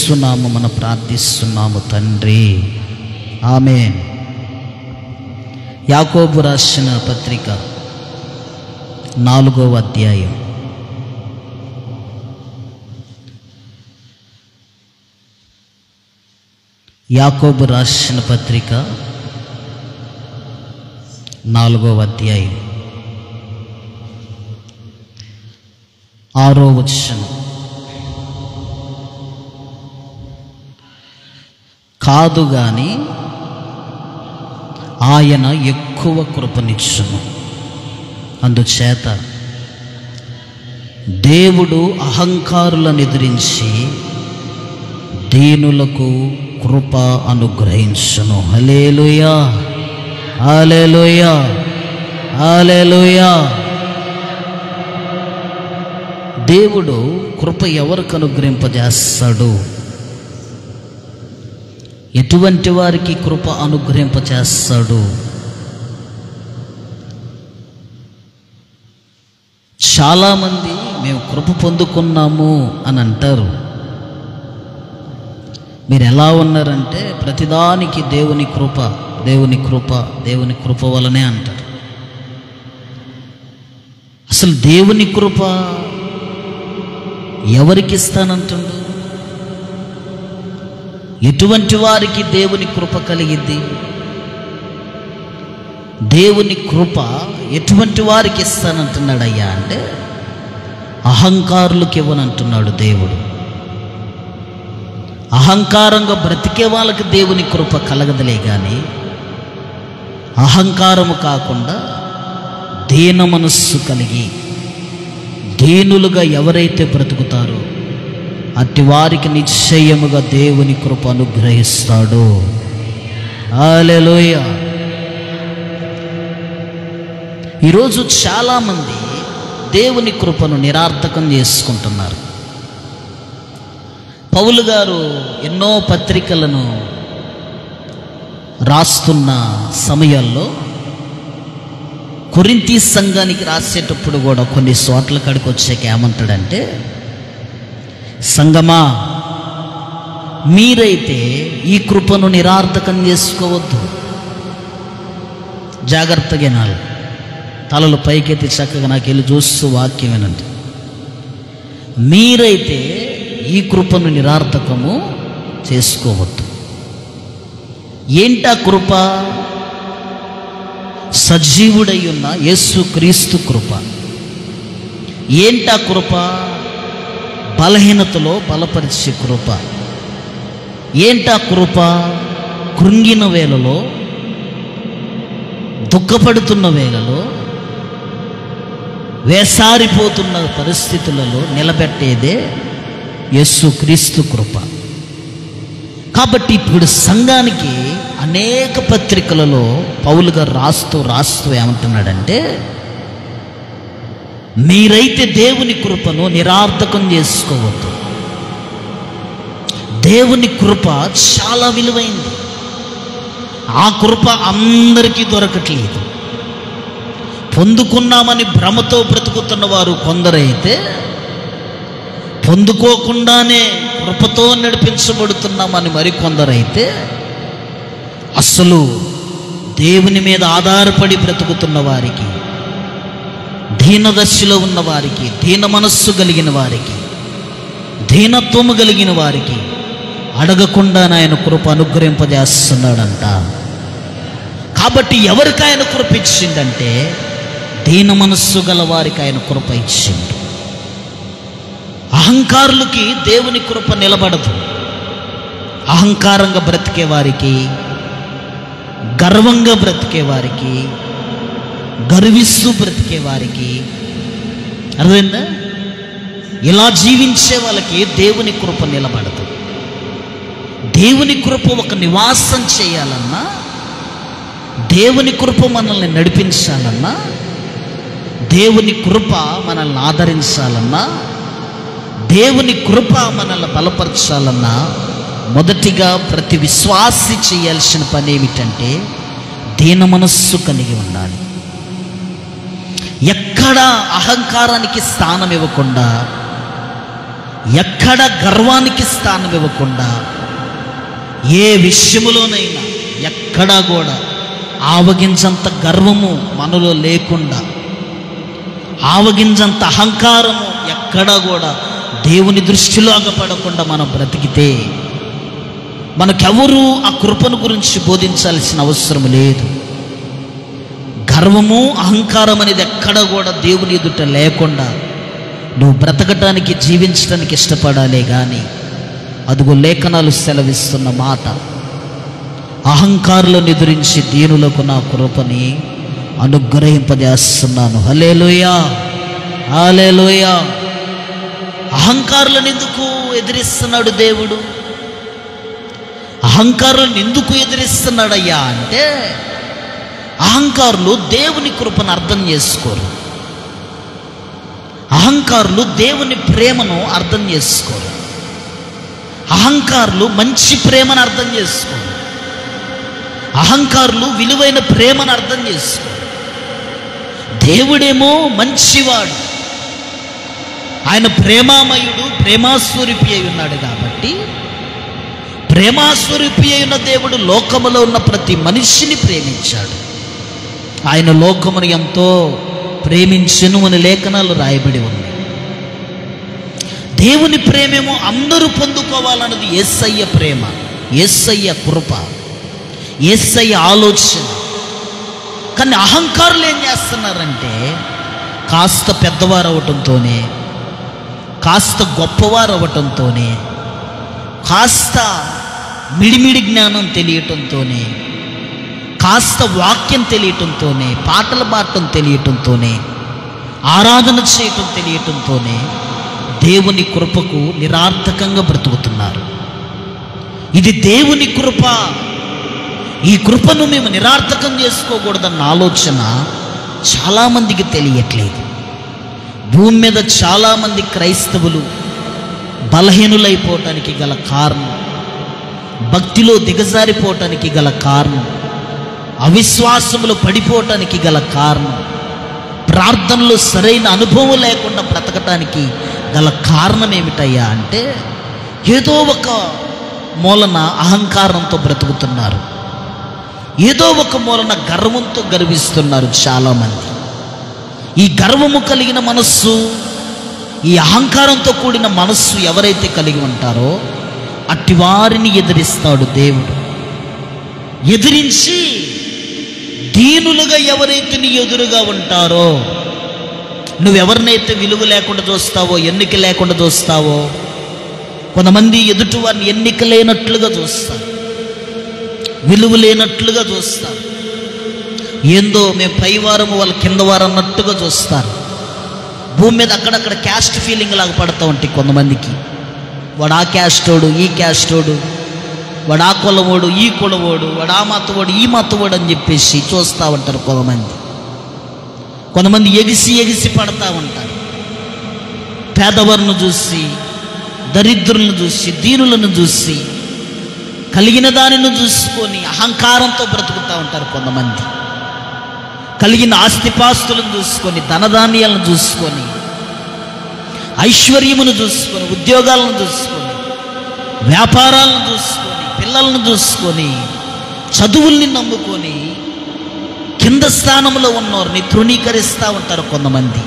యేసు నామమున ప్రార్థిస్తున్నాము తండ్రి, ఆమేన్. యాకోబు రాసిన పత్రిక 4వ అధ్యాయం యాకోబు రాసిన పత్రిక 4వ అధ్యాయం 6వ వచనం. కాదు గాని ఆయన ఎక్కువ కృపనిచ్చును, అందుచేత దేవుడు అహంకారులను ఎదిరించి దీనులకు కృప అనుగ్రహించును. హల్లెలూయా, హల్లెలూయా, హల్లెలూయా. దేవుడు కృప ఎవరికి అనుగ్రహింపజేస్తాడు? ఎటువంటి వారికి కృప అనుగ్రహింపచేస్తాడు? చాలామంది మేము కృప పొందుకున్నాము అని అంటారు. మీరు ఎలా ఉన్నారంటే ప్రతిదానికి దేవుని కృప, దేవుని కృప, దేవుని కృప వలనే అంటారు. అసలు దేవుని కృప ఎవరికి ఇస్తానంటుండు? ఎటువంటి వారికి దేవుని కృప కలిగిద్ది? దేవుని కృప ఎటువంటి వారికి ఇస్తానంటున్నాడయ్యా అంటే అహంకారులకు ఇవ్వనంటున్నాడు దేవుడు. అహంకారంగా బ్రతికే వాళ్ళకి దేవుని కృప కలగదులే కానీ అహంకారము కాకుండా దీన మనస్సు కలిగి దీనులుగా ఎవరైతే బ్రతుకుతారో అట్టి వారికి నిశ్చయముగా దేవుని కృప అనుగ్రహిస్తాడు. హల్లెలూయా. ఈరోజు చాలామంది దేవుని కృపను నిరర్థకం చేసుకుంటున్నారు. పౌలు గారు ఎన్నో పత్రికలను రాస్తున్న సమయాల్లో కొరింథీ సంఘానికి రాసేటప్పుడు కూడా కొన్ని చోట్ల కాడికి వచ్చాక ఏమంటాడంటే, సంగమా, మీరైతే ఈ కృపను నిరర్థకం చేసుకోవద్దు. జాగ్రత్తగా వినాలి. తలలు పైకెత్తి చక్కగా నాకు వెళ్ళి చూస్తూ వాక్యం వినండి. మీరైతే ఈ కృపను నిరర్థకము చేసుకోవద్దు. ఏంటా కృప? సజీవుడై ఉన్న యేసు క్రీస్తు కృప. ఏంటా కృప? బలహీనతలో బలపరిచే కృప. ఏంటా కృప? కృంగిన వేళలో, దుఃఖపడుతున్న వేళలో, వేసారిపోతున్న పరిస్థితులలో నిలబెట్టేదే యేసు క్రీస్తు కృప. కాబట్టి ఇప్పుడు సంఘానికి అనేక పత్రికలలో పౌలు గారు రాస్తూ ఏమంటున్నాడంటే, మీరైతే దేవుని కృపను నిరర్థకం చేసుకోవద్దు. దేవుని కృప చాలా విలువైంది. ఆ కృప అందరికీ దొరకట్లేదు. పొందుకున్నామని భ్రమతో బ్రతుకుతున్న వారు కొందరైతే, పొందుకోకుండానే కృపతో నడిపించబడుతున్నామని మరికొందరైతే, అసలు దేవుని మీద ఆధారపడి బ్రతుకుతున్న వారికి, దీనదశలో ఉన్న వారికి, దీన మనస్సు కలిగిన వారికి, దీనత్వము కలిగిన వారికి అడగకుండా ఆయన కృప అనుగ్రహింపజేస్తున్నాడంట. కాబట్టి ఎవరికి ఆయన కృప ఇచ్చిందంటే దీన మనస్సు గల వారికి ఆయన కృప ఇచ్చిండు. అహంకారులకి దేవుని కృప నిలబడదు. అహంకారంగా బ్రతికే వారికి, గర్వంగా బ్రతికే వారికి, గర్విస్తూ బ్రతికే వారికి, అర్థమైందా? ఇలా జీవించే వాళ్ళకి దేవుని కృప నిలబడదు. దేవుని కృప ఒక నివాసం చేయాలన్నా, దేవుని కృప మనల్ని నడిపించాలన్నా, దేవుని కృప మనల్ని ఆదరించాలన్నా, దేవుని కృప మనల్ని బలపరచాలన్నా మొదటిగా ప్రతి విశ్వాసి చేయాల్సిన పని ఏమిటంటే దీన మనస్సు కలిగి ఉండాలి. ఎక్కడ అహంకారానికి స్థానం ఇవ్వకుండా, ఎక్కడ గర్వానికి స్థానం ఇవ్వకుండా, ఏ విషయములోనైనా ఎక్కడా కూడా ఆవగించంత గర్వము మనలో లేకుండా, ఆవగించంత అహంకారము ఎక్కడా కూడా దేవుని దృష్టిలో అగపడకుండా మనం బ్రతికితే మనకెవరూ ఆ కృపను గురించి బోధించాల్సిన అవసరం లేదు. గర్వము అహంకారం అనేది ఎక్కడ కూడా దేవుని ఎదుట లేకుండా నువ్వు బ్రతకటానికి, జీవించడానికి ఇష్టపడాలే కానీ, అదుగో లేఖనాలు సెలవిస్తున్న మాట, అహంకారులను ఎదిరించి దీనులకు నా కృపని అనుగ్రహింపజేస్తున్నాను. హల్లెలూయా, హల్లెలూయా. అహంకారులను ఎందుకు ఎదిరిస్తున్నాడు దేవుడు? అహంకారులను ఎందుకు ఎదిరిస్తున్నాడయ్యా అంటే, అహంకారులు దేవుని కృపను అర్థం చేసుకోరు. అహంకారులు దేవుని ప్రేమను అర్థం చేసుకోరు. అహంకారులు మంచి ప్రేమను అర్థం చేసుకోరు. అహంకారులు విలువైన ప్రేమను అర్థం చేసుకోరు. దేవుడేమో మంచివాడు, ఆయన ప్రేమామయుడు, ప్రేమాస్వరూపి అయి ఉన్నాడు. కాబట్టి ప్రేమాస్వరూపి అయిన దేవుడు లోకములో ఉన్న ప్రతి మనిషిని ప్రేమించాడు. ఆయన లోకమును ఎంతో ప్రేమించెను అని లేఖనాలు రాయబడి ఉంది. దేవుని ప్రేమేమో అందరూ పొందుకోవాలన్నది యేసయ్య ప్రేమ, యేసయ్య కృప, యేసయ్య ఆలోచన. కానీ అహంకారులు ఏం చేస్తున్నారంటే, కాస్త పెద్దవారు అవ్వటంతోనే, కాస్త గొప్పవారు అవ్వటంతోనే, కాస్త మిడిమిడి జ్ఞానం తెలియటంతోనే, కాస్త వాక్యం తెలియటంతోనే, పాటలు పాడటం తెలియటంతోనే, ఆరాధన చేయటం తెలియటంతోనే దేవుని కృపకు నిరార్థకంగా బ్రతుకుతున్నారు. ఇది దేవుని కృప, ఈ కృపను మేము నిరార్థకం చేసుకోకూడదన్న ఆలోచన చాలామందికి తెలియట్లేదు. భూమి మీద చాలామంది క్రైస్తవులు బలహీనులైపోవటానికి గల కారణం, భక్తిలో దిగజారిపోవటానికి గల కారణం, అవిశ్వాసములో పడిపోవటానికి గల కారణం, ప్రార్థనలో సరైన అనుభవం లేకుండా బ్రతకటానికి గల కారణం ఏమిటయ్యా అంటే, ఏదో ఒక మూలన అహంకారంతో బ్రతుకుతున్నారు, ఏదో ఒక మూలన గర్వంతో గర్విస్తున్నారు చాలామంది. ఈ గర్వము కలిగిన మనస్సు, ఈ అహంకారంతో కూడిన మనస్సు ఎవరైతే కలిగి ఉంటారో అట్టి వారిని ఎదిరిస్తాడు దేవుడు. ఎదిరించి దీనులుగా ఎవరైతే నీ ఎదురుగా ఉంటారో, నువ్వెవరినైతే విలువ లేకుండా చూస్తావో, ఎన్నిక లేకుండా చూస్తావో, కొంతమంది ఎదుటి వారిని ఎన్నిక లేనట్లుగా చూస్తారు, విలువ లేనట్లుగా చూస్తారు, ఏందో మేము పైవారము వాళ్ళ కింద వారు అన్నట్టుగా చూస్తారు. భూమి మీద అక్కడక్కడ క్యాస్ట్ ఫీలింగ్ లాగా పడతా ఉంటాయి కొంతమందికి. వాడు ఆ క్యాస్టోడు, ఈ క్యాస్టోడు, వాడు ఆ కులవాడు, ఈ కులవాడు, వాడు ఆ మతవాడు, ఈ మతవాడు అని చెప్పేసి చూస్తూ ఉంటారు కొంతమంది. కొంతమంది ఎగిసి ఎగిసి పడతా ఉంటారు. పేదవారిని చూసి, దరిద్రులను చూసి, దీనులను చూసి, కలిగిన దానిని చూసుకొని అహంకారంతో బ్రతుకుతూ ఉంటారు కొంతమంది. కలిగిన ఆస్తిపాస్తులను చూసుకొని, ధనధాన్యాలను చూసుకొని, ఐశ్వర్యమును చూసుకొని, ఉద్యోగాలను చూసుకొని, వ్యాపారాలను చూసుకొని, పిల్లలను చూసుకొని, చదువుల్ని నమ్ముకొని కింద స్థానంలో ఉన్నవారిని తృణీకరిస్తూ ఉంటారు కొంతమంది.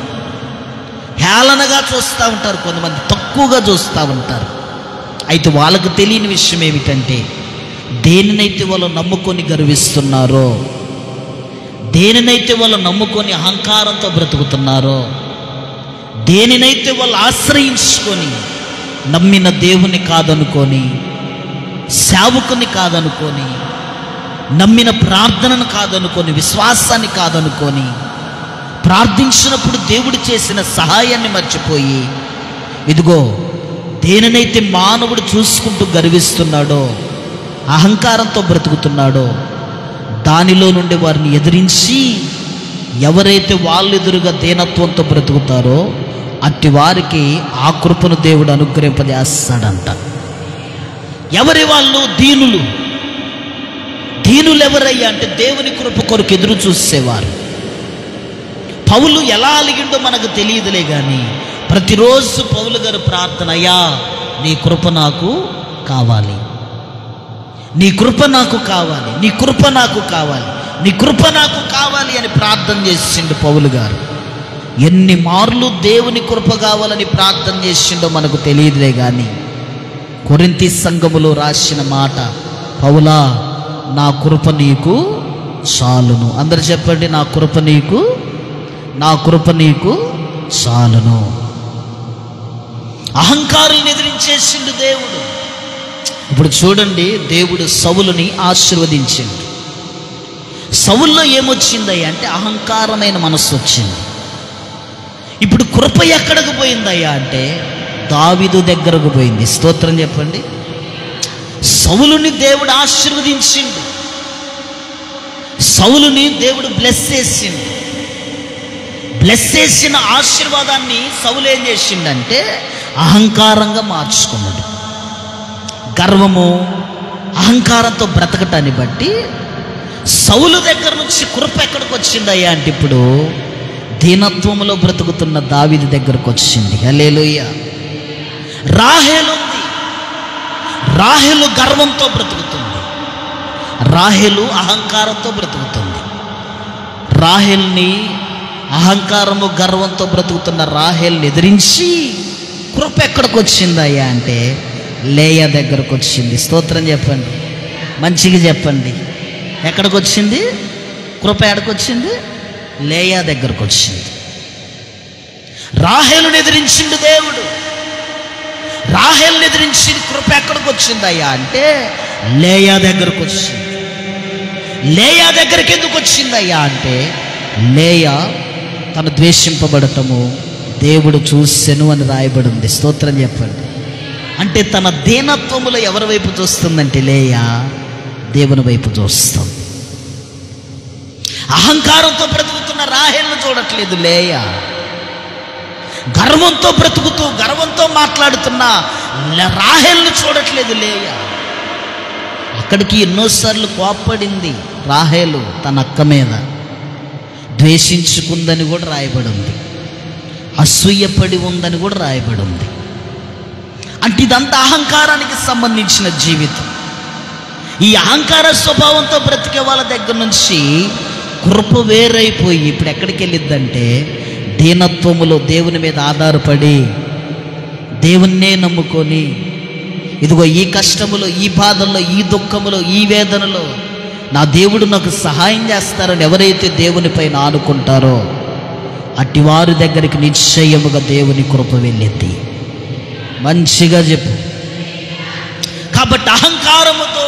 హేళనగా చూస్తూ ఉంటారు కొంతమంది, తక్కువగా చూస్తూ ఉంటారు. అయితే వాళ్ళకు తెలియని విషయం ఏమిటంటే, దేనినైతే వాళ్ళు నమ్ముకొని గర్విస్తున్నారో, దేనినైతే వాళ్ళు నమ్ముకొని అహంకారంతో బ్రతుకుతున్నారో, దేనినైతే వాళ్ళు ఆశ్రయించుకొని నమ్మిన దేవుని కాదనుకొని, సేవకుని కాదనుకొని, నమ్మిన ప్రార్థనను కాదనుకొని, విశ్వాసాన్ని కాదనుకొని, ప్రార్థించినప్పుడు దేవుడు చేసిన సహాయాన్ని మర్చిపోయి, ఇదిగో దేనినైతే మానవుడు చూసుకుంటూ గర్విస్తున్నాడో, అహంకారంతో బ్రతుకుతున్నాడో, దానిలో నుండి వారిని ఎదిరించి ఎవరైతే వాళ్ళు ఎదురుగా దీనత్వంతో బ్రతుకుతారో అట్టి వారికి ఆ కృపను దేవుడు అనుగ్రహింపజేస్తాడంట. ఎవరి వాళ్ళు? దీనులు. దీనులు ఎవరయ్యా అంటే, దేవుని కృప కొరకు ఎదురు చూసేవారు. పౌలు ఎలా అలిగిండో మనకు తెలియదులే కానీ, ప్రతిరోజు పౌలు గారు ప్రార్థన, అయ్యా నీ కృప నాకు కావాలి, నీ కృప నాకు కావాలి, నీ కృప నాకు కావాలి, నీ కృప నాకు కావాలి అని ప్రార్థన చేసిండు పౌలు గారు. ఎన్ని మార్లు దేవుని కృప కావాలని ప్రార్థన చేసిండో మనకు తెలియదులే. కానీ కొరింథీ సంఘములో రాసిన మాట, పౌలా నా కృప నీకు చాలును. అందరు చెప్పండి, నా కృప నీకు చాలును. అహంకారులను ఎదిరించేసిండు దేవుడు. ఇప్పుడు చూడండి, దేవుడు సౌలుని ఆశీర్వదించిండు. సౌల్లో ఏమొచ్చిందయ్యా అంటే అహంకారమైన మనస్సు వచ్చింది. ఇప్పుడు కృప ఎక్కడికి పోయిందయ్యా అంటే దావీదు దగ్గరకు పోయింది. స్తోత్రం చెప్పండి. సౌలుని దేవుడు ఆశీర్వదించిండు, సౌలుని దేవుడు బ్లెస్ చేసిండు. బ్లెస్ చేసిన ఆశీర్వాదాన్ని సౌలు ఏం చేసిండంటే అహంకారంగా మార్చుకున్నాడు. గర్వము, అహంకారంతో బ్రతకటాన్ని బట్టి సౌలు దగ్గర నుంచి కృప ఎక్కడికి వచ్చిందయ్యా అంటే ఇప్పుడు దీనత్వములో బ్రతుకుతున్న దావీదు దగ్గరకు వచ్చింది. హల్లెలూయా. రాహేలు ఉంది, రాహేలు గర్వంతో బ్రతుకుతుంది, రాహేలు అహంకారంతో బ్రతుకుతుంది. రాహేల్ని, అహంకారము గర్వంతో బ్రతుకుతున్న రాహేల్ని ఎదిరించి కృప ఎక్కడికి వచ్చిందయ్యా అంటే లేయా దగ్గరకు వచ్చింది. స్తోత్రం చెప్పండి, మంచిగా చెప్పండి. ఎక్కడికి వచ్చింది కృప? ఎక్కడికి వచ్చింది? లేయా దగ్గరకు వచ్చింది. రాహేలుని ఎదిరించిండు దేవుడు. రాహేలుని ఎదిరించిన కృప ఎక్కడికి వచ్చిందయ్యా అంటే లేయా దగ్గరకు వచ్చింది. లేయా దగ్గరికి ఎందుకు వచ్చిందయ్యా అంటే లేయా తను ద్వేషింపబడటము దేవుడు చూసెను అని రాయబడింది. స్తోత్రం చెప్పండి. అంటే తన దీనత్వములో ఎవరి వైపు చూస్తుందంటే లేయా దేవుని వైపు చూస్తుంది. అహంకారంతో బ్రతుకుతున్న రాహేలును చూడట్లేదు లేయా. గర్వంతో బ్రతుకుతూ గర్వంతో మాట్లాడుతున్న రాహేలును చూడట్లేదు లేయా. అక్కడికి ఎన్నోసార్లు కోప్పడింది రాహేలు తన అక్క మీద, ద్వేషించుకుందని కూడా రాయబడి ఉంది, అసూయపడి ఉందని కూడా రాయబడి ఉంది. అంటే ఇదంతా అహంకారానికి సంబంధించిన జీవితం. ఈ అహంకార స్వభావంతో బ్రతికే వాళ్ళ దగ్గర నుంచి కృప వేరైపోయి ఇప్పుడు ఎక్కడికి వెళ్ళిద్దంటే దీనత్వములో దేవుని మీద ఆధారపడి దేవున్నే నమ్ముకొని, ఇదిగో ఈ కష్టములో, ఈ బాధల్లో, ఈ దుఃఖములో, ఈ వేదనలో నా దేవుడు నాకు సహాయం చేస్తారని ఎవరైతే దేవునిపైన ఆనుకుంటారో అట్టి వారి దగ్గరికి నిశ్చయముగా దేవుని కృప వెళ్ళింది. మంచిగా చెప్పు. కాబట్టి అహంకారముతో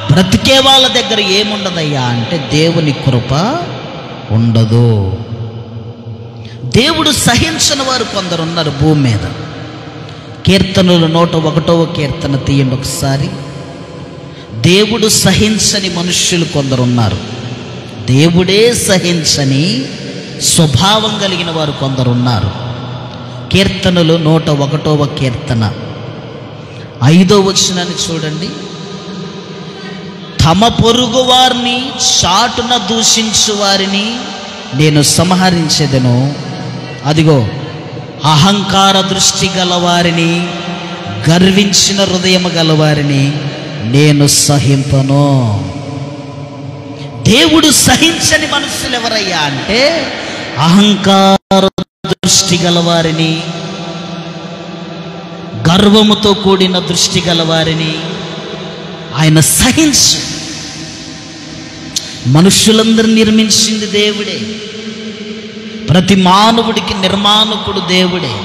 బ్రతికే వాళ్ళ దగ్గర ఏముండదయ్యా అంటే దేవుని కృప ఉండదు. దేవుడు సహించని వారు కొందరు ఉన్నారు భూమి మీద. కీర్తనలు 101వ కీర్తన తీయండి ఒకసారి. దేవుడు సహించని మనుష్యులు కొందరున్నారు. దేవుడే సహించని స్వభావం కలిగిన వారు కొందరున్నారు. కీర్తనలు 101వ కీర్తన 5వ వచనాన్ని చూడండి. తమ పొరుగు వారిని చాటున దూషించు వారిని నేను సంహరించెదను. అదిగో అహంకార దృష్టి గలవారిని, గర్వించిన హృదయం గలవారిని నేను సహింపను. దేవుడు సహించని మనుషులు ఎవరయ్యా అంటే అహంకార దృష్టి గలవారిని, గర్వముతో కూడిన దృష్టి గలవారిని ఆయన సహించు. మనుషులందరిని నిర్మించింది దేవుడే. ప్రతి మానవుడికి నిర్మాణకుడు దేవుడే.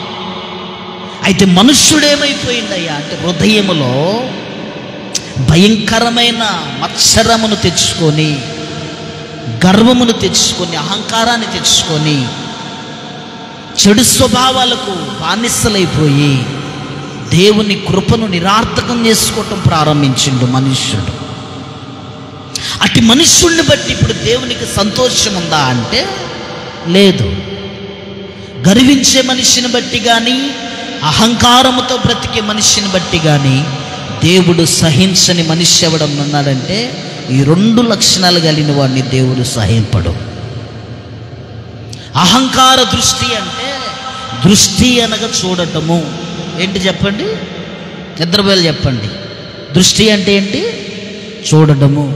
అయితే మనుష్యుడేమైపోయిందయ్యా అంటే హృదయములో భయంకరమైన మత్సరమును తెచ్చుకొని, గర్వమును తెచ్చుకొని, అహంకారాన్ని తెచ్చుకొని, చెడు స్వభావాలకు బానిసలైపోయి దేవుని కృపను నిరార్థకం చేసుకోవటం ప్రారంభించిండు మనుష్యుడు. అట్టి మనుష్యుడిని బట్టి ఇప్పుడు దేవునికి సంతోషం ఉందా అంటే లేదు. గర్వించే మనిషిని బట్టి కానీ, అహంకారముతో బ్రతికే మనిషిని బట్టి కానీ దేవుడు సహించని మనిషి ఎవడం ఉన్నాడంటే ఈ 2 లక్షణాలు కలిగిన వాడిని దేవుడు సహింపడు. అహంకార దృష్టి అంటే దృష్టి అనగా చూడటము. ఏంటి చెప్పండి, నిద్రపోయాలి చెప్పండి. దృష్టి అంటే ఏంటి? చూడటము.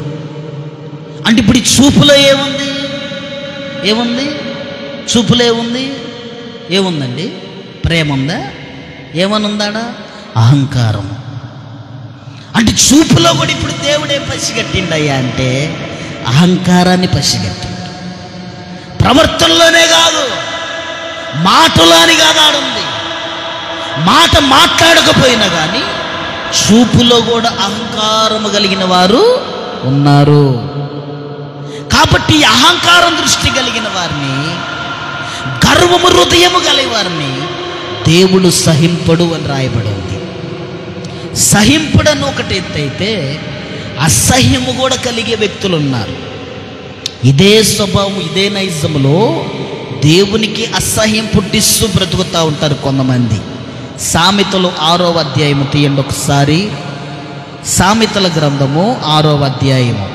అంటే ఇప్పుడు ఈ చూపులో ఏముంది? ఏముంది చూపులో? ఏముందండి? ప్రేమ ఉందా? ఏమని ఉందాడా? అహంకారం. అంటే చూపులో కూడా ఇప్పుడు దేవుడే పసిగట్టిండయ్యా అంటే అహంకారాన్ని పసిగట్టిండు. ప్రవర్తనలోనే కాదు, మాటలోని కాదు ఆడుంది. మాట మాట్లాడకపోయినా కానీ చూపులో కూడా అహంకారము కలిగిన వారు ఉన్నారు. కాబట్టి అహంకారం దృష్టి కలిగిన వారిని, గర్వము హృదయము కలిగిన వారిని దేవుడు సహింపడు అని రాయబడి ఉంది. సహింపడని ఒకటి ఎత్తైతే అసహ్యము కూడా కలిగే వ్యక్తులు ఉన్నారు. ఇదే స్వభావం, ఇదే నైజములో దేవునికి అసహ్యం పుట్టిస్తూ బ్రతుకుతూ ఉంటారు కొంతమంది. సామెతలు 6వ అధ్యాయము తీయండి ఒకసారి. సామెతల గ్రంథము 6వ అధ్యాయము.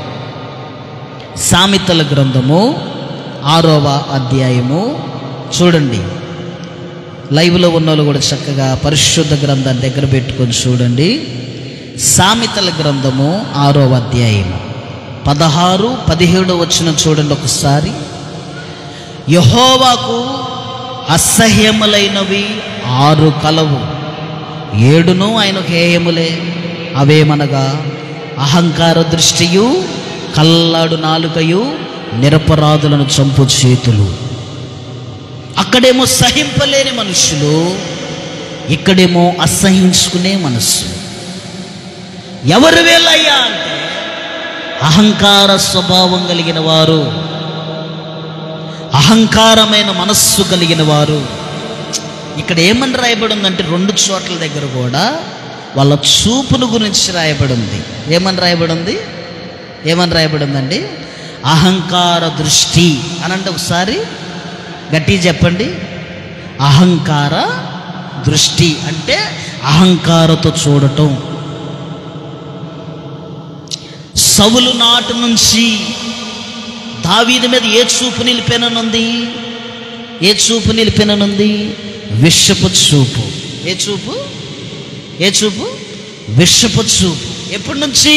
సామెతల గ్రంథము 6వ అధ్యాయము చూడండి. లైవ్లో ఉన్న వాళ్ళు కూడా చక్కగా పరిశుద్ధ గ్రంథాన్ని దగ్గర పెట్టుకొని చూడండి. సామెతల గ్రంథము 6వ అధ్యాయము 16, 17 వచనం చూడండి ఒకసారి. యెహోవాకు అసహ్యములైనవి 6 కలవు, 7 ఆయనకు హేయములే. అవేమనగా అహంకార దృష్టియు, కల్లాడు నాలుకయు, నిరపరాధులను చంపు చేతులు. అక్కడేమో సహింపలేని మనుషులు, ఇక్కడేమో అసహించుకునే మనస్సు. ఎవరు వీళ్ళయ్యా అంటే అహంకార స్వభావం కలిగిన వారు, అహంకారమైన మనస్సు కలిగిన వారు. ఇక్కడ ఏమని రాయబడి ఉందంటే 2 చోట్ల దగ్గర కూడా వాళ్ళ చూపును గురించి రాయబడి ఉంది. ఏమని రాయబడి ఉంది? ఏమని రాయబడి ఉందండి? అహంకార దృష్టి అనంటే ఒకసారి గట్టిగా చెప్పండి. అహంకార దృష్టి అంటే అహంకారతో చూడటం. సౌలు నాటి నుంచి దావీదు మీద ఏ చూపు నిలిపెననుంది? ఏ చూపు నిలిపెననుంది? విషపు చూపు. ఏ చూపు? ఏ చూపు? విషపు చూపు. ఎప్పటి నుంచి?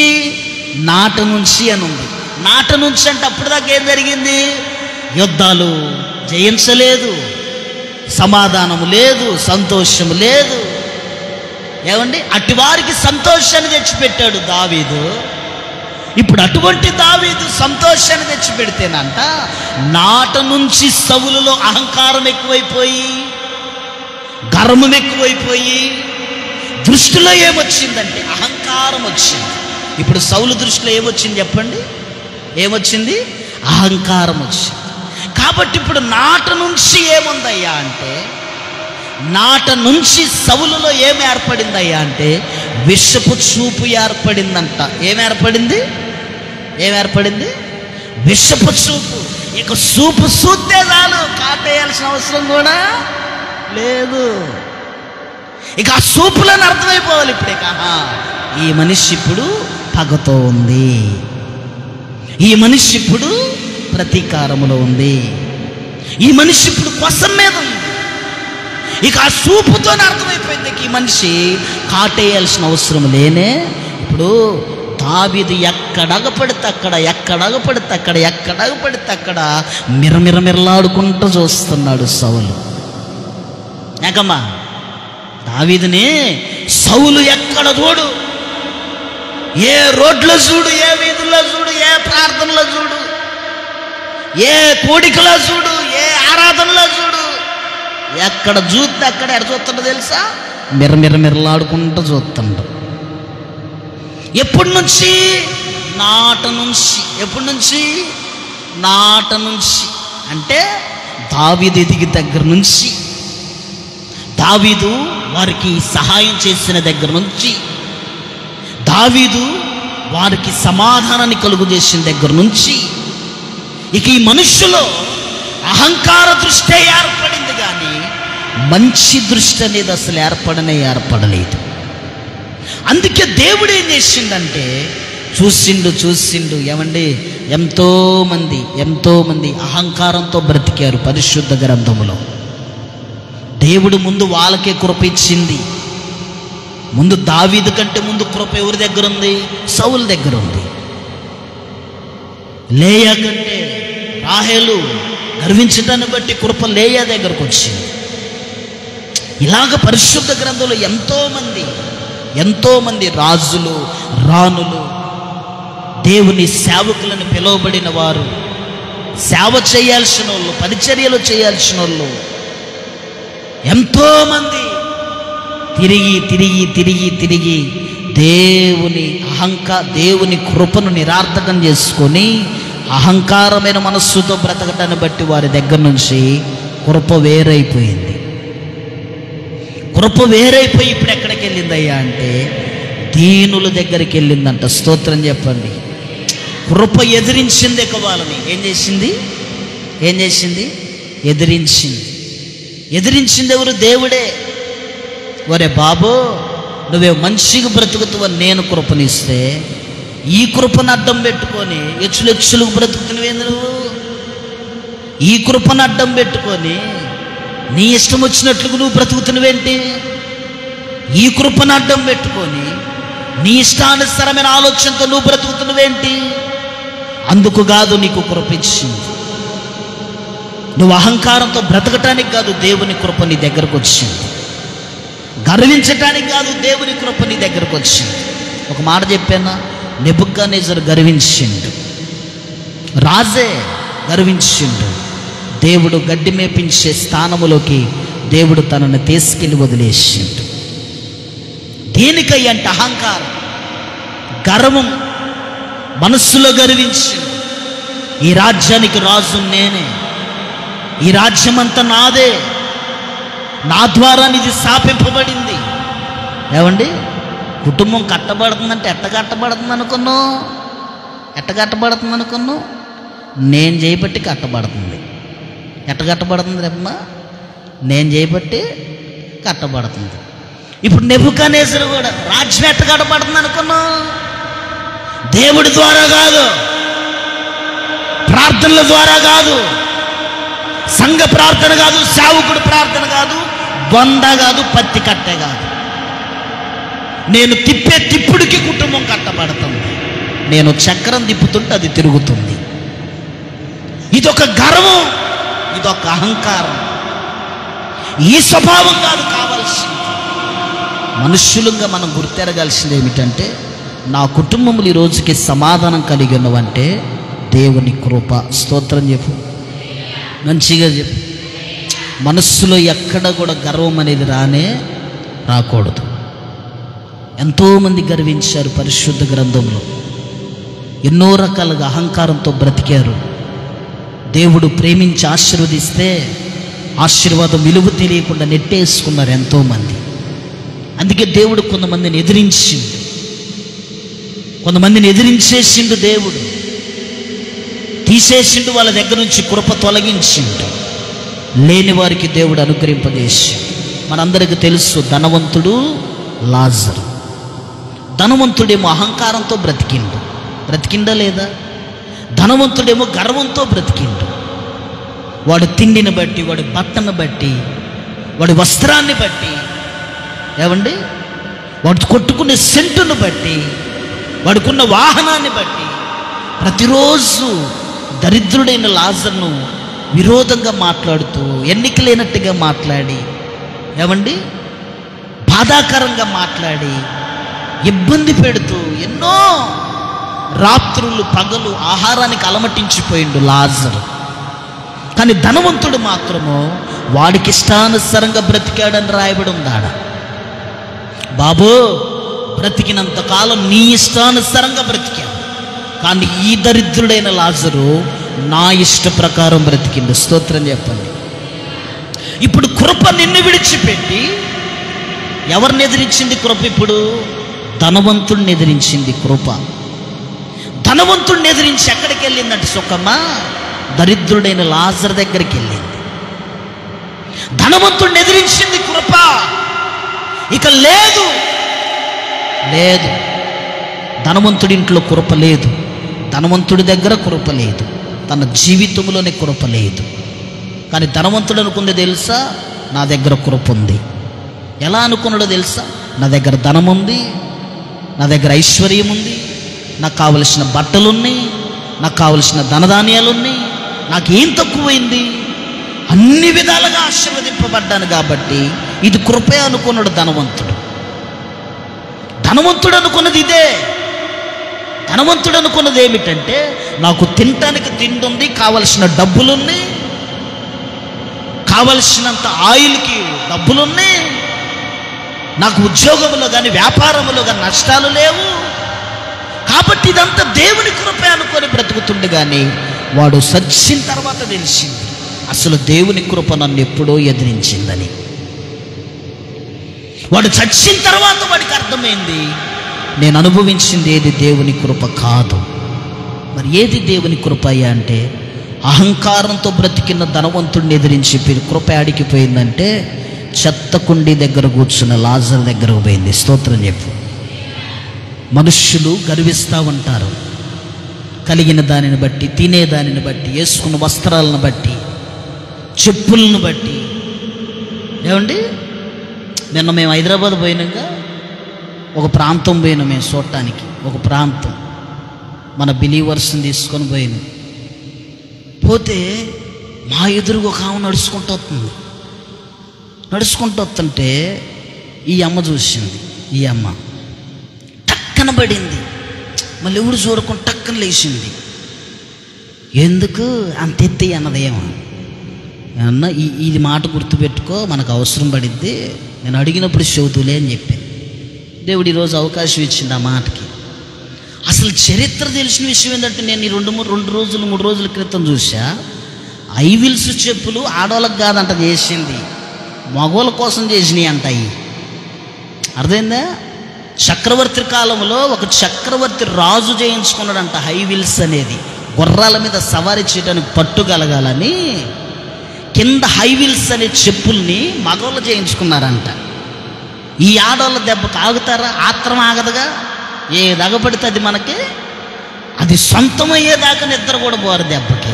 నాట నుంచి అని ఉంది. నాట నుంచి అంటే అప్పుడు దాకా ఏం జరిగింది? యుద్ధాలు జయించలేదు, సమాధానము లేదు, సంతోషము లేదు. ఏమండి? అటువారికి సంతోషాన్ని తెచ్చిపెట్టాడు దావీదు. ఇప్పుడు అటువంటి దావీదు సంతోషాన్ని తెచ్చిపెడితేనంట నాట నుంచి సౌలులో అహంకారం ఎక్కువైపోయి, గర్వం ఎక్కువైపోయి, దృష్టిలో ఏమొచ్చిందంటే అహంకారం వచ్చింది. ఇప్పుడు సౌలు దృష్టిలో ఏమొచ్చింది చెప్పండి? ఏమొచ్చింది? అహంకారం వచ్చింది. కాబట్టి ఇప్పుడు నాట నుంచి ఏముందయ్యా అంటే, నాట నుంచి సౌలులో ఏమి ఏర్పడిందయ్యా అంటే విషపు చూపు ఏర్పడిందంట. ఏమేర్పడింది? ఏమేర్పడింది? విషపు చూపు. ఇక చూపు చూస్తే చాలు, కాటేయాల్సిన అవసరం కూడా లేదు. ఇక ఆ చూపులను అర్థమైపోవాలి ఇప్పుడు. ఇక ఈ మనిషి ఇప్పుడు పగతో ఉంది, ఈ మనిషి ఇప్పుడు ప్రతీకారములో ఉంది, ఈ మనిషి ఇప్పుడు కోసం మీద ఉంది. ఇక ఆ చూపుతోనే అర్థమైపోయింది ఈ మనిషి కాటేయాల్సిన అవసరం లేనే. ఇప్పుడు దావీదు ఎక్కడగపడితే అక్కడ, ఎక్కడగపడితే అక్కడ, ఎక్కడగపడితే అక్కడ మిరమిరమిరలాడుకుంటూ చూస్తున్నాడు సౌలు. ఏకమ్మా దావీదుని సౌలు ఎక్కడ చూడు, ఏ రోడ్లో చూడు, ఏ వీధుల్లో చూడు, ఏ ప్రార్థనలో చూడు, ఏ కోడికలో చూడు, ఏ ఆరాధనలో చూడు, ఎక్కడ చూస్తే అక్కడ ఎక్కడ చూస్తుండో తెలుసా? మిరమిరమిరలాడుకుంటూ చూస్తుండ్రు. ఎప్పటి నుంచి? నాట నుంచి. ఎప్పటి నుంచి? నాట నుంచి అంటే దావీదు ఎదిగి దగ్గర నుంచి, దావీదు వారికి సహాయం చేసిన దగ్గర నుంచి, దావీదు వారికి సమాధానాన్ని కలుగు చేసిన దగ్గర నుంచి ఇక ఈ మనుష్యులో అహంకార దృష్టి ఏర్పడింది, కానీ మంచి దృష్టి అనేది అసలు ఏర్పడలేదు. అందుకే దేవుడు ఏం చేసిండంటే చూసిండు. ఏమండి, ఎంతోమంది అహంకారంతో బ్రతికారు పరిశుద్ధ గ్రంథములో. దేవుడు ముందు వాళ్ళకే కృప ఇచ్చింది. ముందు దావీదు కంటే ముందు కృప ఎవరి దగ్గర ఉంది? సౌలు దగ్గర ఉంది. లేయా కంటే రాహేలు గర్వించడాన్ని బట్టి కృప లేయా దగ్గరకు వచ్చింది. ఇలాగ పరిశుద్ధ గ్రంథంలో ఎంతోమంది రాజులు, రాణులు, దేవుని సేవకులను పిలువబడిన వారు, సేవ చేయాల్సిన వాళ్ళు, పరిచర్యలు చేయాల్సిన వాళ్ళు ఎంతోమంది తిరిగి దేవుని కృపను నిరార్థకం చేసుకొని అహంకారమైన మనస్సుతో బ్రతకటాన్ని బట్టి వారి దగ్గర నుంచి కృప వేరైపోయింది. ఇప్పుడు ఎక్కడికి వెళ్ళిందయ్యా అంటే దీనుల దగ్గరికి వెళ్ళిందంట. స్తోత్రం చెప్పండి. కృప ఎదిరించింది వాళ్ళని. ఏం చేసింది? ఎదిరించింది ఎవరు? దేవుడే. ఒరే బాబు, నువ్వే మంచిగా బ్రతుకుతావని నేను కృపనిస్తే ఈ కృపను అడ్డం పెట్టుకొని ఎచ్చులకు బ్రతుకుతున్నవేంది నువ్వు? ఈ కృపను అడ్డం పెట్టుకొని నీ ఇష్టం వచ్చినట్లుగా నువ్వు బ్రతుకుతున్నవేంటి? ఈ కృపను అడ్డం పెట్టుకొని నీ ఇష్టానుసరమైన ఆలోచనతో నువ్వు బ్రతుకుతున్నవేంటి? అందుకు కాదు నీకు కృప ఇచ్చింది. నువ్వు అహంకారంతో బ్రతకటానికి కాదు దేవుని కృప నీ దగ్గరకు వచ్చింది. గర్వించటానికి కాదు దేవుని కృప నీ దగ్గరకు వచ్చింది. ఒక మాట చెప్పానా? నెబుకద్నెజరు గర్వించిండు, రాజే గర్వించిండు. దేవుడు గడ్డి మేపించే స్థానములోకి దేవుడు తనను తీసుకెళ్ళి వదిలేసిండు. దేనికయ్యంటే అహంకారం, గర్వం మనస్సులో గర్వించిండు. ఈ రాజ్యానికి రాజు నేనే, ఈ రాజ్యం అంతా నాదే, నా ద్వారా ఇది స్థాపింపబడింది. ఏమండి, కుటుంబం కట్టబడుతుందంటే ఎట్ట కట్టబడుతుంది అనుకున్నావు? నేను చేయబట్టి కట్టబడుతుంది. ఎట్ట కట్టబడుతుంది రేమ్మా? నేను చేయబట్టి కట్టబడుతుంది. ఇప్పుడు నెబుకద్నెజరు కూడా రాజ్యం ఎట్ట కట్టబడుతుంది అనుకున్నావు? దేవుడి ద్వారా కాదు, ప్రార్థనల ద్వారా కాదు, సంఘ ప్రార్థన కాదు, సేవకుడు ప్రార్థన కాదు, బొంద కాదు, పత్తి కట్టే కాదు. నేను తిప్పే తిప్పుడికి కుటుంబం కట్టబడుతుంది. నేను చక్రం తిప్పుతుంటే అది తిరుగుతుంది. ఇదొక గర్వం, ఇదొక అహంకారం. ఈ స్వభావం కాదు కావాల్సింది. మనుష్యులుగా మనం గుర్తెరగాల్సింది ఏమిటంటే, నా కుటుంబములు ఈ రోజుకి సమాధానం కలిగి ఉన్నవంటే దేవుని కృప. స్తోత్రం చెప్పు, మంచిగా చెప్పు. మనస్సులో ఎక్కడ కూడా గర్వం అనేది రాకూడదు. ఎంతోమంది గర్వించారు పరిశుద్ధ గ్రంథంలో, ఎన్నో రకాలుగా అహంకారంతో బ్రతికారు. దేవుడు ప్రేమించి ఆశీర్వదిస్తే ఆశీర్వాదం విలువ తెలియకుండా నెట్టేసుకున్నారు ఎంతోమంది. అందుకే దేవుడు కొంతమందిని ఎదిరించేసిండు. దేవుడు తీసేసిండు, వాళ్ళ దగ్గర నుంచి కృప తొలగించిండు. లేని వారికి దేవుడు అనుగ్రహింపజేసి. మనందరికీ తెలుసు, ధనవంతుడు లాజరు. ధనవంతుడేమో అహంకారంతో బ్రతికిండా లేదా? ధనవంతుడేమో గర్వంతో బ్రతికిండు. వాడు తిండిని బట్టి, వాడి బట్టను బట్టి, వాడి వస్త్రాన్ని బట్టి, ఏమండి, వాడు కొట్టుకునే సెంటును బట్టి, వాడుకున్న వాహనాన్ని బట్టి ప్రతిరోజు దరిద్రుడైన లాజరును విరోధంగా మాట్లాడుతూ, ఎన్నిక లేనట్టుగా మాట్లాడి, ఏమండి, బాధాకరంగా మాట్లాడి, ఇబ్బంది పెడుతూ ఎన్నో రాత్రులు పగలు ఆహారానికి అలమటించిపోయిండు లాజరు. కానీ ధనవంతుడు మాత్రము వాడికి ఇష్టానుసారంగా బ్రతికాడని రాయబడి ఉందాడ. బాబు, బ్రతికినంత కాలం నీ ఇష్టానుసారంగా బ్రతికాడు, కానీ ఈ దరిద్రుడైన లాజరు నా ఇష్ట ప్రకారం బ్రతికిండు. స్తోత్రం చెప్పండి. ఇప్పుడు కృప నిన్ను విడిచిపెట్టి ఎవరిని ఎదిరించింది కృప? ఇప్పుడు ధనవంతుడిని ఎదిరించింది కృప. ధనవంతుడిని ఎదిరించి ఎక్కడికి వెళ్ళిందంటే సుఖమ్మ, దరిద్రుడైన లాజరు దగ్గరికి వెళ్ళింది. ధనవంతుడిని ఎదిరించింది కృప. ఇక లేదు, ధనవంతుడి ఇంట్లో కృప లేదు, ధనవంతుడి దగ్గర కృప లేదు, తన జీవితంలోనే కృప లేదు. కానీ ధనవంతుడు అనుకుంది తెలుసా, నా దగ్గర కృప ఉంది. ఎలా అనుకున్నాడో తెలుసా? నా దగ్గర ధనం ఉంది, నా దగ్గర ఐశ్వర్యం ఉంది, నాకు కావలసిన బట్టలు ఉన్నాయి, నాకు కావలసిన ధనధాన్యాలు ఉన్నాయి, నాకేం తక్కువైంది, అన్ని విధాలుగా ఆశీర్వదింపబడ్డాను కాబట్టి ఇది కృపే అనుకున్నాడు ధనవంతుడు. ధనవంతుడు అనుకున్నది ఇదే. ధనవంతుడు అనుకున్నది ఏమిటంటే, నాకు తినటానికి తిండి ఉంది, కావలసిన డబ్బులున్నాయి, కావలసినంత ఆయిల్కి డబ్బులున్నాయి, నాకు ఉద్యోగంలో కానీ వ్యాపారంలో కానీ నష్టాలు లేవు, కాబట్టి ఇదంతా దేవుని కృపే అనుకొని బ్రతుకుతుండే. కానీ వాడు సచ్చిన తర్వాత తెలిసింది అసలు దేవుని కృప నన్ను ఎప్పుడో ఎదిరించిందని. వాడు చచ్చిన తర్వాత వాడికి అర్థమైంది, నేను అనుభవించింది ఏది దేవుని కృప కాదు. మరి ఏది దేవుని కృప అయ్యా అంటే, అహంకారంతో బ్రతికిన ధనవంతుడిని ఎదిరించి కృప ఆడికిపోయిందంటే చెత్త కుండి దగ్గర కూర్చున్న లాజర్ దగ్గరకు పోయింది. స్తోత్రం చెప్పు. మనుష్యులు గర్విస్తూ ఉంటారు, కలిగిన దానిని బట్టి, తినే దానిని బట్టి, వేసుకున్న వస్త్రాలను బట్టి, చెప్పులను బట్టి. ఏమండి, నిన్న మేము హైదరాబాద్ పోయినాక ఒక ప్రాంతం పోయినాం మేము చూడటానికి. ఒక ప్రాంతం మన బిలీవర్స్ని తీసుకొని పోయినాం. పోతే మా ఎదురుగా ఒక ఆమె నడుచుకుంటూ వస్తుంటే ఈ అమ్మ చూసింది. ఈ అమ్మ టక్కన పడింది, మళ్ళీ ఎవరు చూడకుండా టక్కన లేచింది. ఎందుకు అంత ఎత్తి అన్నదేమో అన్న, ఇది మాట గుర్తుపెట్టుకో, మనకు అవసరం పడిద్ది, నేను అడిగినప్పుడు చెబుతులే అని చెప్పాను. దేవుడు ఈరోజు అవకాశం ఇచ్చింది ఆ మాటకి. అసలు చరిత్ర తెలిసిన విషయం ఏంటంటే, నేను ఈ 3 రోజుల క్రితం చూసా. ఐవిల్స్ చెప్పులు ఆడవాళ్ళకి కాదంట చేసింది, మగవాళ్ళ కోసం చేసినాయి అంట. అవి అర్థమైందా? చక్రవర్తి కాలంలో ఒక చక్రవర్తి రాజు చేయించుకున్నాడంట హైవిల్స్ అనేది. గుర్రాల మీద సవారీ చేయడానికి పట్టు కలగాలని కింద హైవిల్స్ అనే చెప్పుల్ని మగవాళ్ళు చేయించుకున్నారంట. ఈ ఆడవాళ్ళ దెబ్బకు ఆగుతారా? ఆత్రం ఆగదుగా, ఏ దగపడితే అది మనకి అది సొంతమయ్యేదాకా నిద్ర కూడా పోరు దెబ్బకి.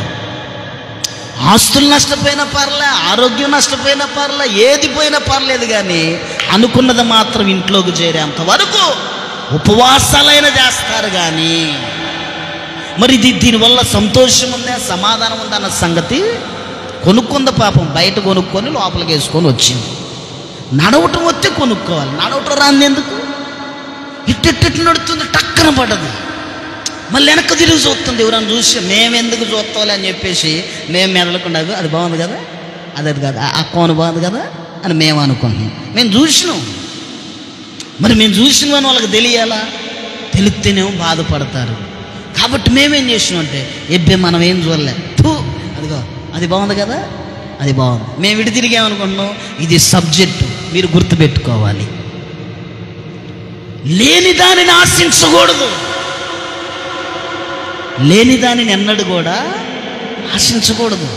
ఆస్తులు నష్టపోయినా పర్లే, ఆరోగ్యం నష్టపోయినా పర్లే, ఏది పోయినా పర్లేదు, కానీ అనుకున్నది మాత్రం ఇంట్లోకి చేరేంత వరకు ఉపవాసాలైనా చేస్తారు. కానీ మరి దీనివల్ల సంతోషం ఉందా, సమాధానం ఉందా అన్న సంగతి కొనుక్కుంది పాపం. బయట కొనుక్కొని లోపలికి వేసుకొని వచ్చింది. నడవటం వస్తే కొనుక్కోవాలి, నడవటం రాంది ఎందుకు? ఇట్టెట్టు నడుతుంది, టక్కన పడదు, మళ్ళీ వెనక్కి తిరిగి చూస్తుంది. ఎవరన్నా చూసి మేమెందుకు చూస్తాలి అని చెప్పేసి మేము మెదలకుండా అది బాగుంది కదా, అది కాదు, ఆ కోన బాగుంది కదా అని మేము అనుకుంటున్నాం. మేము చూసినాం, మరి మేము చూసిన వాళ్ళకి తెలియాలా? తెలిస్తేనేమో బాధపడతారు. కాబట్టి మేమేం చేసినాం అంటే, ఎబ్బే మనం ఏం చూడలే, అదిగో అది బాగుంది కదా, అది బాగుంది, మేము ఇటు తిరిగామనుకుంటున్నాం. ఇది సబ్జెక్టు, మీరు గుర్తుపెట్టుకోవాలి. లేని దానిని ఆశించకూడదు, లేని దానిని ఎన్నడూ కూడా ఆశించకూడదు.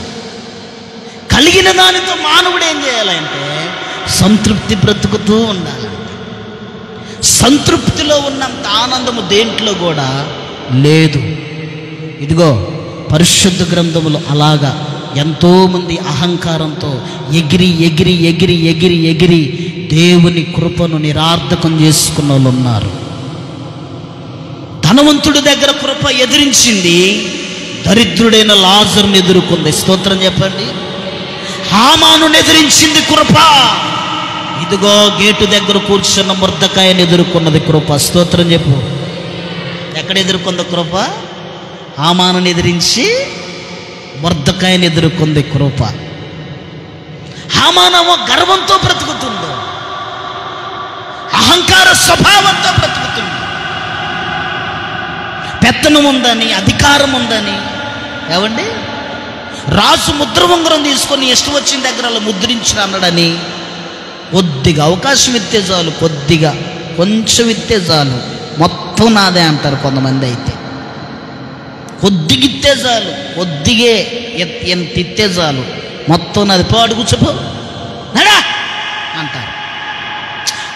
కలిగిన దానితో మానవుడు ఏం చేయాలంటే సంతృప్తి బ్రతుకుతూ ఉండాలంట. సంతృప్తిలో ఉన్నంత ఆనందము దేంట్లో కూడా లేదు. ఇదిగో పరిశుద్ధ గ్రంథములు అలాగా ఎంతోమంది అహంకారంతో ఎగిరి ఎగిరి ఎగిరి ఎగిరి ఎగిరి దేవుని కృపను నిరార్థకం చేసుకున్న వాళ్ళు ఉన్నారు. ధనవంతుడి దగ్గర కృప ఎదిరించింది, దరిద్రుడైన లాజరుని ఎదుర్కొంది. స్తోత్రం చెప్పండి. హామాను ఎదిరించింది కృప. ఇదిగో గేటు దగ్గర కూర్చున్న మొర్దెకాయని ఎదుర్కొన్నది కృప. స్తోత్రం చెప్పు. ఎక్కడ ఎదుర్కొంది కృప? హామాను ఎదిరించి మొర్దెకాయని ఎదుర్కొంది కృప. హామానేమో గర్వంతో బ్రతుకుతుంది, అహంకార స్వభావంతో బ్రతుకుతుంది. పెత్తనం ఉందని, అధికారం ఉందని. ఏమండి, రాజు ముద్ర ఉంగరం తీసుకొని ఇష్టం వచ్చిన దగ్గర ముద్రించిన అన్నాడని కొద్దిగా అవకాశం ఇస్తే చాలు, కొద్దిగా కొంచెం ఇస్తే చాలు, మొత్తం నాదే అంటారు కొంతమంది. అయితే కొద్దిగా ఇస్తే చాలు, కొద్దిగే ఎంత ఇస్తే చాలు, మొత్తం నాది, పాడు కూర్చోపో నడా అంటారు.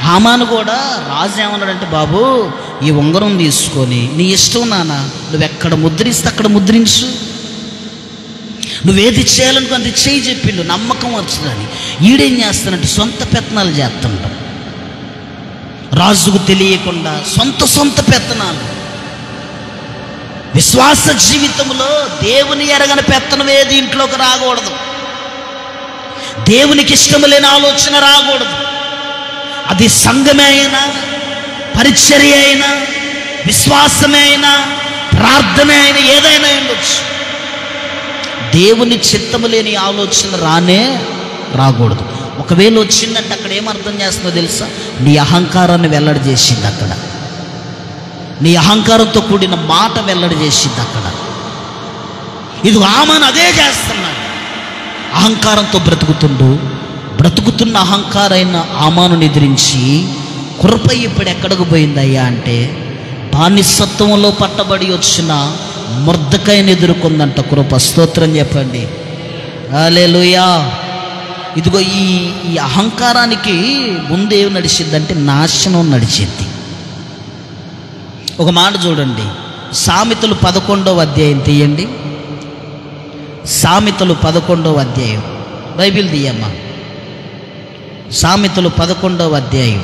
హామాను కూడా రాజు ఏమన్నాడంటే, బాబు ఈ ఉంగరం తీసుకొని నీ ఇష్టం నాన్న, నువ్వు ఎక్కడ ముద్రిస్తే అక్కడ ముద్రించు, నువ్వేది చేయాలనుకో అది చేయి చెప్పిండు, నమ్మకం వచ్చుదని. ఈడేం చేస్తానంటే సొంత పెత్తనాలు చేస్తుంటాం, రాజుకు తెలియకుండా సొంత పెత్తనాలు. విశ్వాస జీవితంలో దేవుని ఎరగని పెత్తనం ఏది ఇంట్లోకి రాకూడదు. దేవునికి ఇష్టము లేని ఆలోచన రాకూడదు. అది సంఘమే అయినా, పరిచర్య అయినా, విశ్వాసమే అయినా, ప్రార్థన అయినా, ఏదైనా ఉండొచ్చు. దేవుని చిత్తము లేని ఆలోచన రాకూడదు. ఒకవేళ వచ్చిందంటే అక్కడ ఏమర్థం చేస్తుందో తెలుసా? నీ అహంకారాన్ని వెల్లడి చేసింది అక్కడ, నీ అహంకారంతో కూడిన మాట వెల్లడి చేసింది అక్కడ. ఇది ఆమెను అదే చేస్తున్నాడు, అహంకారంతో బ్రతుకుతున్న అహంకారైన ఆమాను ఎదిరించి కృప ఇప్పుడు ఎక్కడికి పోయిందయ్యా అంటే బానిసత్వంలో పట్టబడి వచ్చిన మొర్దెకైని ఎదుర్కొందంట కృప. స్తోత్రం చెప్పండి, హల్లెలూయా. ఇదిగో ఈ అహంకారానికి ముందేమి నడిచిందంటే నాశనం నడిచింది. ఒక మాట చూడండి, సామెతలు 11వ అధ్యాయం తీయండి. సామెతలు 11వ అధ్యాయం, బైబిల్ తీయమ్మా. సామెతలు 11వ అధ్యాయం,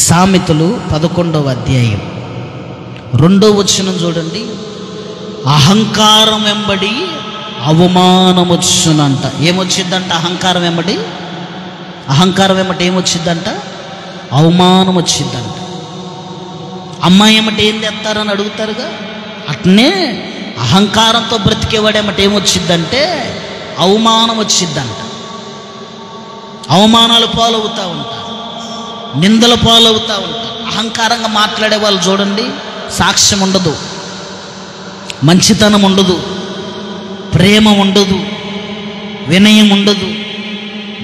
సామెతలు 11వ అధ్యాయం 2వ వచనం చూడండి. అహంకారం వెంబడి అవమానం వచ్చునంట. ఏమొచ్చిందంట? అహంకారం వెంబడి ఏమొచ్చిందంట? అవమానం వచ్చిందంట. అమ్మాయి ఏమంటే ఏం తెస్తారని అడుగుతారుగా, అట్నే అహంకారంతో బ్రతికేవాడేమంటే ఏమొచ్చిందంటే అవమానం వచ్చిందంట. అవమానాలు పాలవుతూ ఉంటారు, నిందల పాలవుతూ ఉంటారు. అహంకారంగా మాట్లాడే వాళ్ళు చూడండి, సాక్ష్యం ఉండదు, మంచితనం ఉండదు, ప్రేమ ఉండదు, వినయం ఉండదు,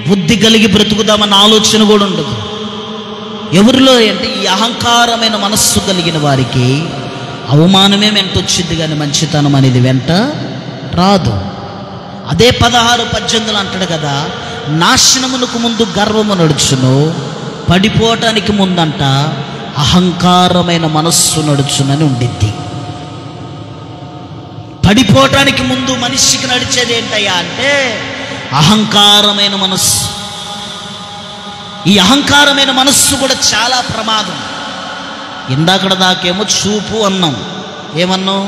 బుద్ధి కలిగి బ్రతుకుదామన్న ఆలోచన కూడా ఉండదు. ఎవరిలో అంటే ఈ అహంకారమైన మనస్సు కలిగిన వారికి అవమానమే వెంటొచ్చింది, కానీ మంచితనం అనేది వెంట రాదు. అదే 16:18 అంటాడు కదా, నాశనమునకు ముందు గర్వము నడుచును, పడిపోవటానికి ముందంట అహంకారమైన మనస్సు నడుచునని ఉండిద్ది. పడిపోవటానికి ముందు మనిషికి నడిచేది ఏంటయ్యా అంటే అహంకారమైన మనస్సు. ఈ అహంకారమైన మనస్సు కూడా చాలా ప్రమాదం. ఇందాకడ దాకేమో చూపు అన్నాం, ఏమన్నాం?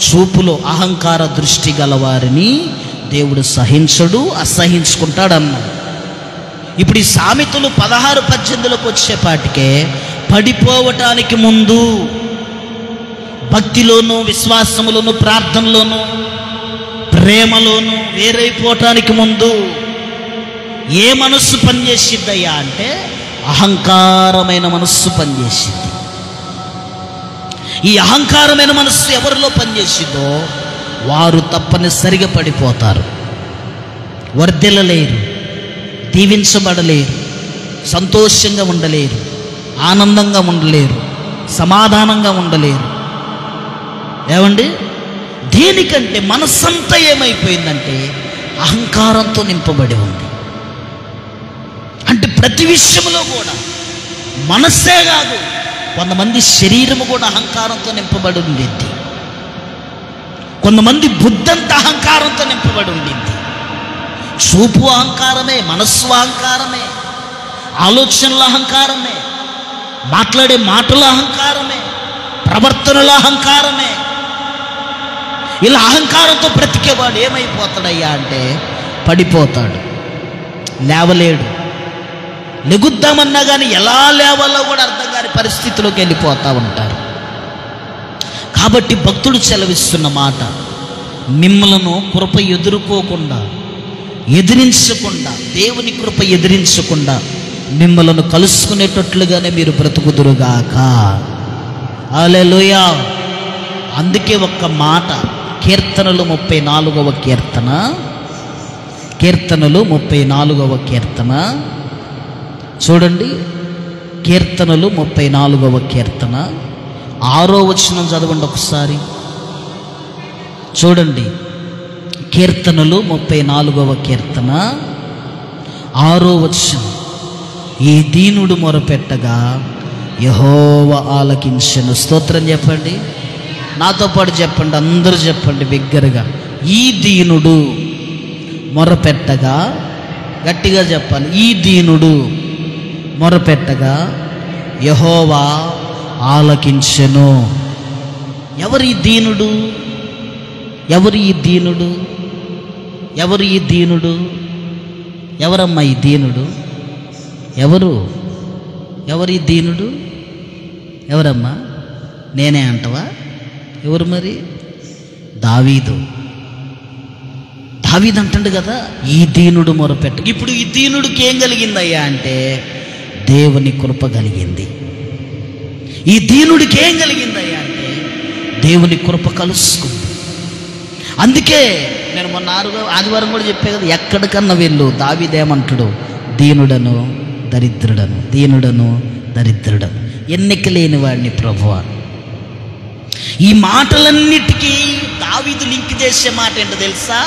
చూపులో అహంకార దృష్టి గలవారిని దేవుడు సహించడు, అసహించుకుంటాడు అన్నాం. ఇప్పుడు ఈ సామెతలు 16:18 వచ్చేపాటికే పడిపోవటానికి ముందు భక్తిలోను, విశ్వాసములోను, ప్రార్థనలోను, ప్రేమలోను వేరైపోవటానికి ముందు ఏ మనస్సు పనిచేసిద్దయ్యా అంటే అహంకారమైన మనస్సు పనిచేసింది. ఈ అహంకారమైన మనస్సు ఎవరిలో పనిచేసిందో వారు తప్పనిసరిగా పడిపోతారు, వర్ధిల్లలేరు, దీవించబడలేరు, సంతోషంగా ఉండలేరు, ఆనందంగా ఉండలేరు, సమాధానంగా ఉండలేరు. ఏమండి? దేనికంటే మనస్సంతా ఏమైపోయిందంటే అహంకారంతో నింపబడి ఉంది. అంటే ప్రతి విషయంలో కూడా మనస్సే కాదు, కొంతమంది శరీరము కూడా అహంకారంతో నింపబడి ఉండింది, కొంతమంది బుద్ధంతా అహంకారంతో నింపబడి ఉండింది. చూపు అహంకారమే, మనస్సు అహంకారమే, ఆలోచనల అహంకారమే, మాట్లాడే మాటల అహంకారమే, ప్రవర్తనల అహంకారమే. ఇలా అహంకారంతో బ్రతికేవాడు ఏమైపోతాడయ్యా అంటే పడిపోతాడు, లేవలేడు. లెగుద్దామన్నా కానీ ఎలా లేవాలో కూడా అర్థం కాని పరిస్థితిలోకి వెళ్ళిపోతూ ఉంటారు. కాబట్టి భక్తుడు సెలవిస్తున్న మాట, మిమ్మలను కృప ఎదిరించకుండా, దేవుని కృప ఎదిరించకుండా మిమ్మలను కలుసుకునేటట్లుగానే మీరు బ్రతుకుదురుగాక. హల్లెలూయా. అందుకే ఒక్క మాట, కీర్తనలు 34వ కీర్తన, కీర్తనలు 34వ కీర్తన చూడండి. కీర్తనలు 34వ కీర్తన 6వ వచనం చదవండి ఒకసారి. చూడండి, కీర్తనలు 34వ కీర్తన 6వ వచనం. ఈ దీనుడు మొరపెట్టగా యెహోవా ఆలకించెను. స్తోత్రం చెప్పండి. నాతో పాటు చెప్పండి, అందరూ చెప్పండి బిగ్గరగా. ఈ దీనుడు మొరపెట్టగా, గట్టిగా చెప్పాలి. ఈ దీనుడు మొరపెట్టగా యెహోవా ఆలకించెను. ఎవరు ఈ దీనుడు? ఎవరు ఈ దీనుడు? ఎవరు ఈ దీనుడు? ఎవరమ్మా ఈ దీనుడు? ఎవరు ఎవరు ఈ దీనుడు? ఎవరమ్మా? నేనే అంటవా? ఎవరు మరి? దావీదు. దావీదు అంటాడు కదా, ఈ దీనుడు మొరపెట్ట. ఇప్పుడు ఈ దీనుడికి ఏం కలిగిందయ్యా అంటే దేవుని కృప కలిగింది. ఈ దీనుడికి ఏం కలిగిందయ్యా అంటే దేవుని కృప కలుసుకుంది. అందుకే నేను మొన్న ఆదివారం కూడా చెప్పే కదా, ఎక్కడికన్నా వెళ్ళు దావీదేమంటాడు, దీనుడను దరిద్రుడను, దీనుడను దరిద్రుడను, ఎన్నిక లేని వాడిని ప్రభువా. ఈ మాటలన్నిటికీ దావీదు లింక్ చేసే మాట ఏంటో తెలుసా?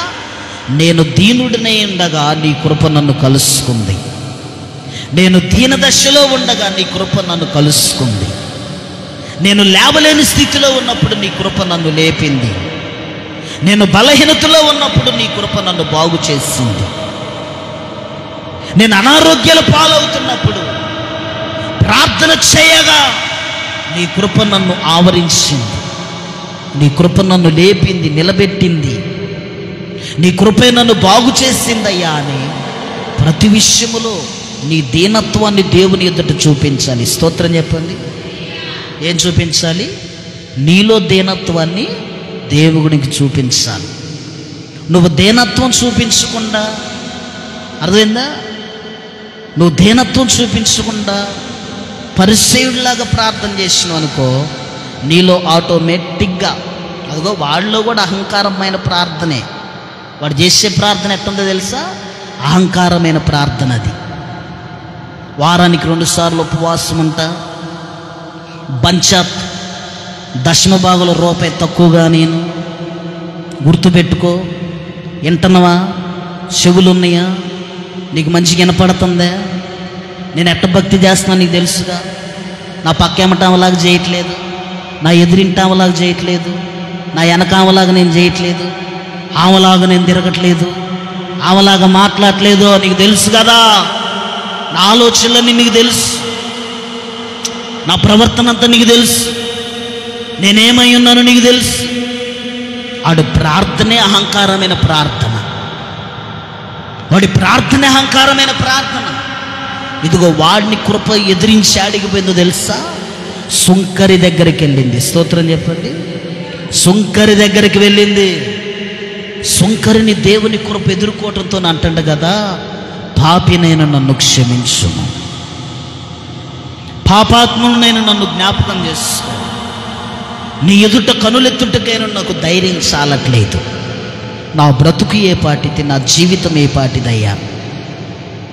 నేను దీనుడినే ఉండగా నీ కృప నన్ను కలుసుకుంది. నేను దీన దశలో ఉండగా నీ కృప నన్ను కలుసుకుంది. నేను లేవలేని స్థితిలో ఉన్నప్పుడు నీ కృప నన్ను లేపింది. నేను బలహీనతలో ఉన్నప్పుడు నీ కృప నన్ను బాగు చేసింది. నేను అనారోగ్యాల పాలవుతున్నప్పుడు ప్రార్థన చేయగా నీ కృప నన్ను ఆవరించింది. నీ కృప నన్ను లేపింది, నిలబెట్టింది. నీ కృపే నన్ను బాగు చేసిందయ్యా అని ప్రతి విషయములో నీ దీనత్వాన్ని దేవుని ఎదుట చూపించాలి. స్తోత్రం చెప్పండి. ఏం చూపించాలి? నీలో దీనత్వాన్ని దేవునికి చూపించాలి. నువ్వు దీనత్వం చూపించకుండా, అర్థమైందా? నువ్వు దీనత్వం చూపించకుండా పరిసేయుడిలాగా ప్రార్థన చేసినావు అనుకో, నీలో ఆటోమేటిక్గా అదిగో వాళ్ళలో కూడా అహంకారమైన ప్రార్థనే. వాడు చేసే ప్రార్థన ఎట్టుందో తెలుసా? అహంకారమైన ప్రార్థన. అది వారానికి 2 సార్లు ఉపవాసం ఉంటా, పంచాత్ దశమ భాగంలో రూపాయి తక్కువగా, నేను గుర్తుపెట్టుకో. వింటున్నావా? చెవులు ఉన్నాయా? నీకు మంచిగా వినపడుతుందా? నేను ఎట్ట భక్తి చేస్తున్నా నీకు తెలుసుగా. నా పక్క ఏమటామలాగా చేయట్లేదు, నా ఎదురింటామలాగా చేయట్లేదు, నా వెనకామలాగా నేను చేయట్లేదు, ఆమెలాగా నేను తిరగట్లేదు, ఆమెలాగా మాట్లాడట్లేదు. నీకు తెలుసు కదా. నా ఆలోచనలన్నీ నీకు తెలుసు, నా ప్రవర్తన అంతా నీకు తెలుసు, నేనేమై ఉన్నానో నీకు తెలుసు. వాడి ప్రార్థనే అహంకారమైన ప్రార్థన. వాడి ప్రార్థనే అహంకారమైన ప్రార్థన. ఇదిగో వాడిని కృప ఎదిరించి ఆడిగిపోయిందో తెలుసా? సుంకరి దగ్గరికి వెళ్ళింది. స్తోత్రం చెప్పండి. సుంకరి దగ్గరికి వెళ్ళింది. సుంకరిని దేవుని కృప ఎదుర్కోవటంతో అంటాడు కదా, పాపినైనా నన్ను క్షమించుము, పాపాత్మునైనా నన్ను జ్ఞాపకం చేసుకో, నీ ఎదుట కనులెత్తుటకైనా నాకు ధైర్యం చాలట్లేదు, నా బ్రతుకు ఏ పాటిది, నా జీవితం ఏ పాటిదయ్యా,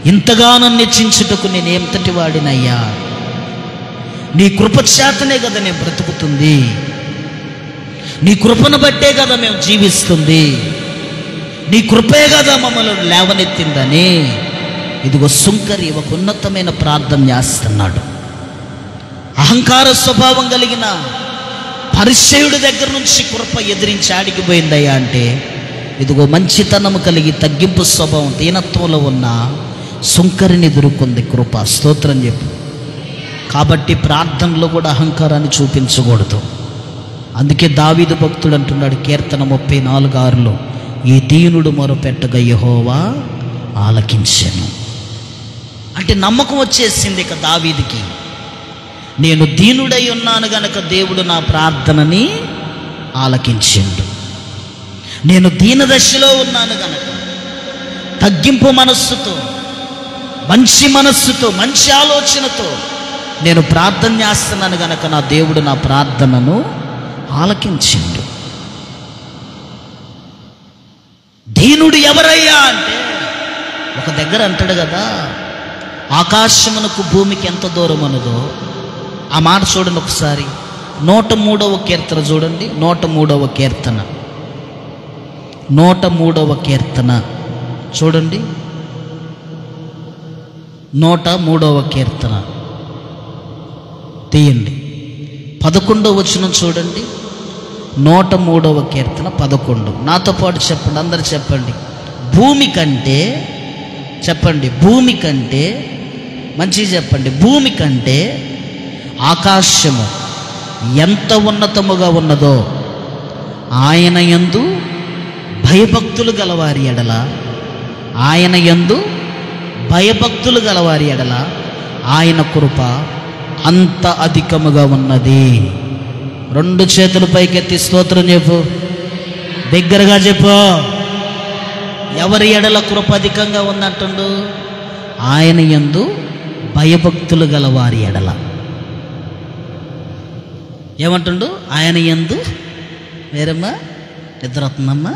ఇంతగా నన్ను హెచ్చించుటకు నేను ఎంతటి వాడినయ్యా, నీ కృప చేతనే కదా నేను బ్రతుకుతుంది, నీ కృపను బట్టే కదా మేము జీవిస్తుంది, నీ కృపే కదా మమ్మల్ని లేవనెత్తిందని ఇదిగో సుంకరి ఒక ఉన్నతమైన ప్రార్థన చేస్తున్నాడు. అహంకార స్వభావం కలిగిన పరిసయ్యుడి దగ్గర నుంచి కృప ఎదిరించి ఆడికిపోయిందయ్యా అంటే ఇదిగో మంచితనము కలిగి తగ్గింపు స్వభావం దీనత్వంలో ఉన్న సుంకరిని ఎదుర్కొంది కృప. స్తోత్రం చెప్పు. కాబట్టి ప్రార్థనలో కూడా అహంకారాన్ని చూపించకూడదు. అందుకే దావీదు భక్తుడు అంటున్నాడు కీర్తన 34:6లో, ఈ దీనుడు మొరపెట్టగా యెహోవా ఆలకించెను. అంటే నమ్మకం వచ్చేసింది ఇక దావీదుకి, నేను దీనుడై ఉన్నాను గనక దేవుడు నా ప్రార్థనని ఆలకించిండు. నేను దీనదశలో ఉన్నాను గనక తగ్గింపు మనస్సుతో, మంచి మనస్సుతో, మంచి ఆలోచనతో నేను ప్రార్థన చేస్తున్నాను గనక నా దేవుడు నా ప్రార్థనను ఆలకించిండు. దీనుడు ఎవరయ్యా అంటే ఒక దగ్గర అంటాడు కదా, ఆకాశమునకు భూమికి ఎంత దూరం ఉన్నదో ఆ మాట చూడండి ఒకసారి. 103వ కీర్తన చూడండి. 103వ కీర్తన, 103వ కీర్తన చూడండి. 103వ కీర్తన తీయండి. 11వ వచనం చూడండి. 103వ కీర్తన 11. నాతో పాటు చెప్పండి, అందరు చెప్పండి. భూమి కంటే, చెప్పండి, భూమి కంటే, మంచిగా చెప్పండి, భూమి కంటే ఆకాశము ఎంత ఉన్నతముగా ఉన్నదో ఆయన యందు భయభక్తులు గలవారి ఎడల, ఆయన యందు భయభక్తులు గలవారి ఎడల ఆయన కృప అంత అధికముగా ఉన్నది. 2 చేతులు పైకెత్తి స్తోత్రం చెప్పు, దగ్గరగా చెప్పు. ఎవరి ఎడల కృప అధికంగా ఉందంటుండు? ఆయన యందు భయభక్తులు గలవారి ఎడల. ఏమంటుండు? ఆయన యందు. వేరమ్మా నిద్ర వస్తుందమ్మా,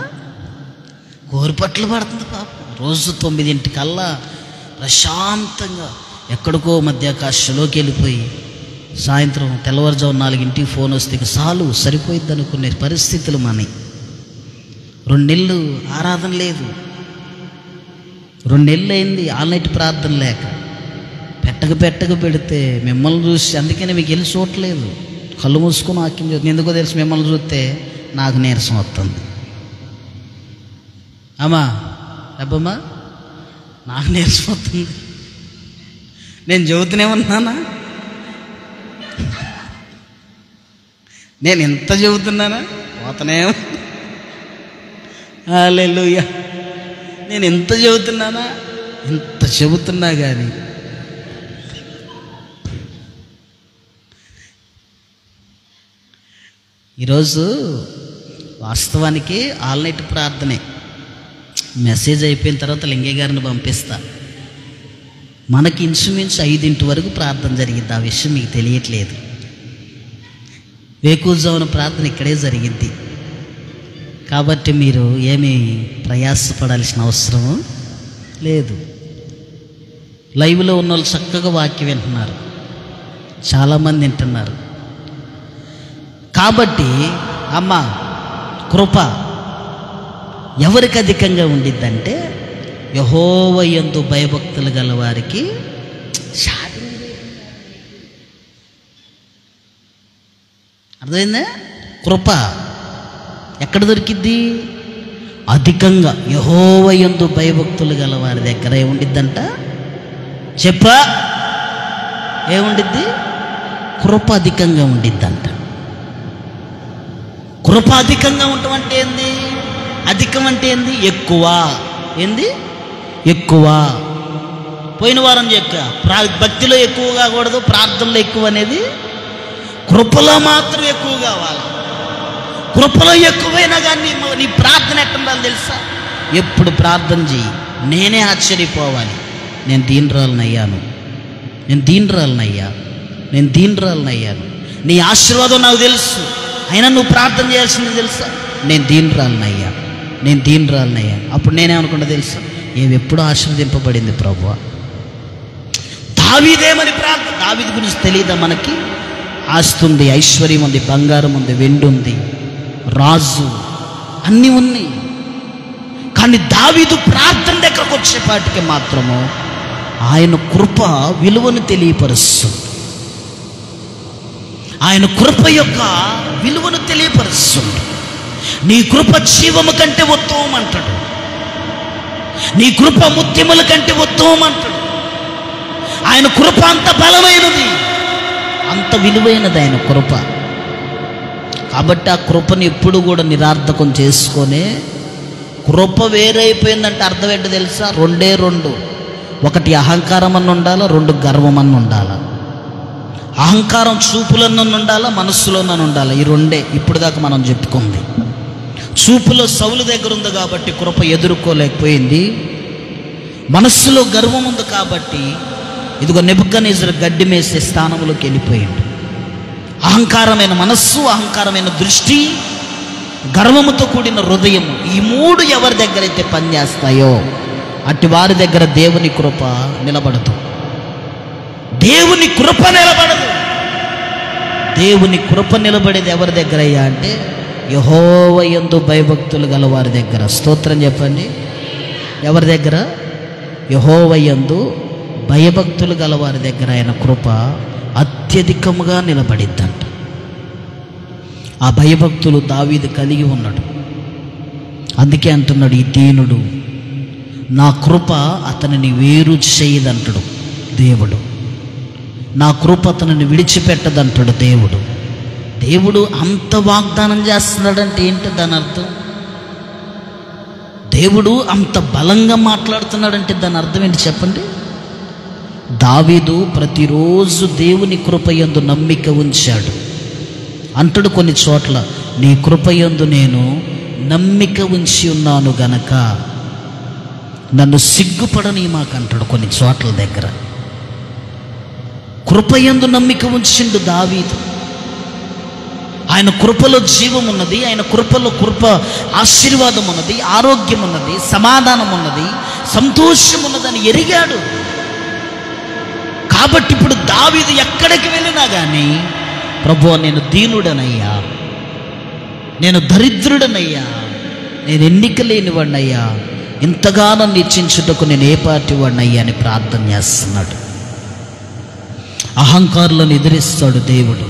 కోరిపట్లు పడుతుంది పాపం. రోజు 9 ప్రశాంతంగా ఎక్కడికో మధ్యాకాశంలోకి వెళ్ళిపోయి సాయంత్రం తెల్లవారుజాము 4 ఫోన్ వస్తే చాలు సరిపోయిద్ది అనుకునే పరిస్థితులు మనవి. 2 నెలలు ఆరాధన లేదు, 2 నెలలు అయింది ఆల్నైట్ ప్రార్థన లేక. పెట్టక పెడితే మిమ్మల్ని చూసి, అందుకని మీకు వెళ్ళి చూడలేదు, కళ్ళు మూసుకొని వాక్యం చూస్తుంది. ఎందుకో తెలుసు, మిమ్మల్ని చూస్తే నాకు నీరసం వస్తుంది. అమ్మా అబ్బమ్మా, నాకు నీరసం వస్తుంది. నేను చెబుతూనే ఉన్నానా? నేను ఎంత చెబుతున్నానా? పోతనే హల్లెలూయా. నేను ఎంత చెబుతున్నానా? ఎంత చెబుతున్నా కానీ ఈరోజు వాస్తవానికి ఆల్నైట్ ప్రార్థనే. మెసేజ్ అయిపోయిన తర్వాత లింగయ్య గారిని పంపిస్తా. మనకి ఇన్సుమిన్స్ 5 వరకు ప్రార్థన జరిగింది. ఆ విషయం మీకు తెలియట్లేదు. వేకువజామున ప్రార్థన ఇక్కడే జరిగింది. కాబట్టి మీరు ఏమీ ప్రయాసపడాల్సిన అవసరం లేదు. లైవ్లో ఉన్న వాళ్ళు చక్కగా వాక్యం వింటున్నారు, చాలామంది వింటున్నారు. కాబట్టి అమ్మ కృప ఎవరికి అధికంగా ఉండిద్దంటే యెహోవా యందు భయభక్తులు గల వారికి. అర్థమైందా? కృప ఎక్కడ దొరికిద్ది? అధికంగా యెహోవా యందు భయభక్తులు గల వారి దగ్గర ఏముండిద్దంట? చెప్పా, ఏముండిద్ది? కృప అధికంగా ఉండిద్దంట. కృప అధికంగా ఉండటం అంటే ఏంది? అధికం అంటే ఏంది? ఎక్కువ. ఏంది? ఎక్కువ. పోయిన వారం చెప్పా, భక్తిలో ఎక్కువ కాకూడదు, ప్రార్థనలో ఎక్కువ అనేది. కృపలో మాత్రం ఎక్కువ కావాలి. కృపలో ఎక్కువైనా కానీ నీ ప్రార్థన ఎట్టుండాలి తెలుసా? ఎప్పుడు ప్రార్థన చెయ్యి, నేనే ఆశ్చర్యపోవాలి, నేను దీనురాలనయ్యాను, నేను దీనురాలనయ్యాను, నీ ఆశీర్వాదం నాకు తెలుసు, అయినా నువ్వు ప్రార్థన చేయాల్సింది తెలుసా? నేను దీనురాలనయ్యాను. అప్పుడు నేనేమనుకుంటా తెలుసా? ఎప్పుడు ఆశీర్వదింపబడింది ప్రభువా. దావీదేమని ప్రార్థన, దావీదు గురించి తెలియదా మనకి? ఆస్తి ఉంది, ఐశ్వర్యం ఉంది, బంగారం ఉంది, వెండి ఉంది, రాజు అన్నీ ఉన్నాయి. కానీ దావీదు ప్రార్థన దగ్గరకు వచ్చేపాటికి మాత్రము ఆయన కృప విలువను తెలియపరుస్తుంది. ఆయన కృప యొక్క విలువను తెలియపరుస్తుంది. నీ కృప జీవము కంటే ఉత్తమం అంటాడు, నీ కృప ముత్యముల కంటే ఉత్తమం అంటాడు. ఆయన కృప అంత బలమైనది, అంత విలువైనది ఆయన కృప. కాబట్టి ఆ కృపను ఎప్పుడు కూడా నిరార్థకం చేసుకొని, కృప వేరైపోయిందంటే అర్థం ఏంటో తెలుసా? 2. 1 అహంకారం అన్న ఉండాలా, 2 గర్వం అన్న ఉండాలా. అహంకారం చూపులన్న ఉండాలా, మనస్సులోనన్న ఉండాలా. ఈ 2 ఇప్పుడు దాకా మనం చెప్పుకుంది. చూపులో సౌలు దగ్గర ఉంది కాబట్టి కృప ఎదుర్కోలేకపోయింది. మనస్సులో గర్వం ఉంది కాబట్టి ఇదిగో నెబుకద్నెజరు గడ్డి మేసే స్థానంలోకి వెళ్ళిపోయింది. అహంకారమైన మనస్సు, అహంకారమైన దృష్టి, గర్వముతో కూడిన హృదయం, ఈ 3 ఎవరి దగ్గర అయితే పనిచేస్తాయో అట్టి వారి దగ్గర దేవుని కృప నిలబడదు. దేవుని కృప నిలబడదు. దేవుని కృప నిలబడేది ఎవరి దగ్గర అయ్యా అంటే యెహోవా యందు భయభక్తులు గల వారి దగ్గర. స్తోత్రం చెప్పండి. ఎవరి దగ్గర? యెహోవా యందు భయభక్తులు గల వారి దగ్గర ఆయన కృప అత్యధికముగా నిలబడిద్దంట. ఆ భయభక్తులు దావీదు కలిగి ఉన్నాడు. అందుకే అంటున్నాడు, ఈ దీనుడు నా కృప అతనిని వేరు చేయదంటాడు దేవుడు. నా కృప అతనిని విడిచిపెట్టదంటాడు దేవుడు. దేవుడు అంత వాగ్దానం చేస్తున్నాడంటే ఏంటి దాని అర్థం? దేవుడు అంత బలంగా మాట్లాడుతున్నాడంటే దాని అర్థం ఏంటి చెప్పండి? దావీదు ప్రతిరోజు దేవుని కృపయందు నమ్మిక ఉంచాడు. అంటాడు కొన్ని చోట్ల, నీ కృపయందు నేను నమ్మిక ఉంచి ఉన్నాను గనక నన్ను సిగ్గుపడని మాకంటాడు కొన్ని చోట్ల దగ్గర. కృపయందు నమ్మిక ఉంచిండు దావీదు. ఆయన కృపలో జీవం ఉన్నది, ఆయన కృపలో కృప ఆశీర్వాదం ఉన్నది, ఆరోగ్యం ఉన్నది, సమాధానం ఉన్నది, సంతోషం ఉన్నదని ఎరిగాడు. కాబట్టి ఇప్పుడు దావీదు ఎక్కడికి వెళ్ళినా కానీ, ప్రభువా నేను దీనుడనయ్యా, నేను దరిద్రుడనయ్యా, నేను ఎన్నిక లేనివాడినయ్యా, ఇంతగానో నిశ్చించుటకు నేను ఏ పార్టీ వాడినయ్యా అని ప్రార్థన చేస్తున్నాడు. అహంకారులను ఎదిరిస్తాడు దేవుడు,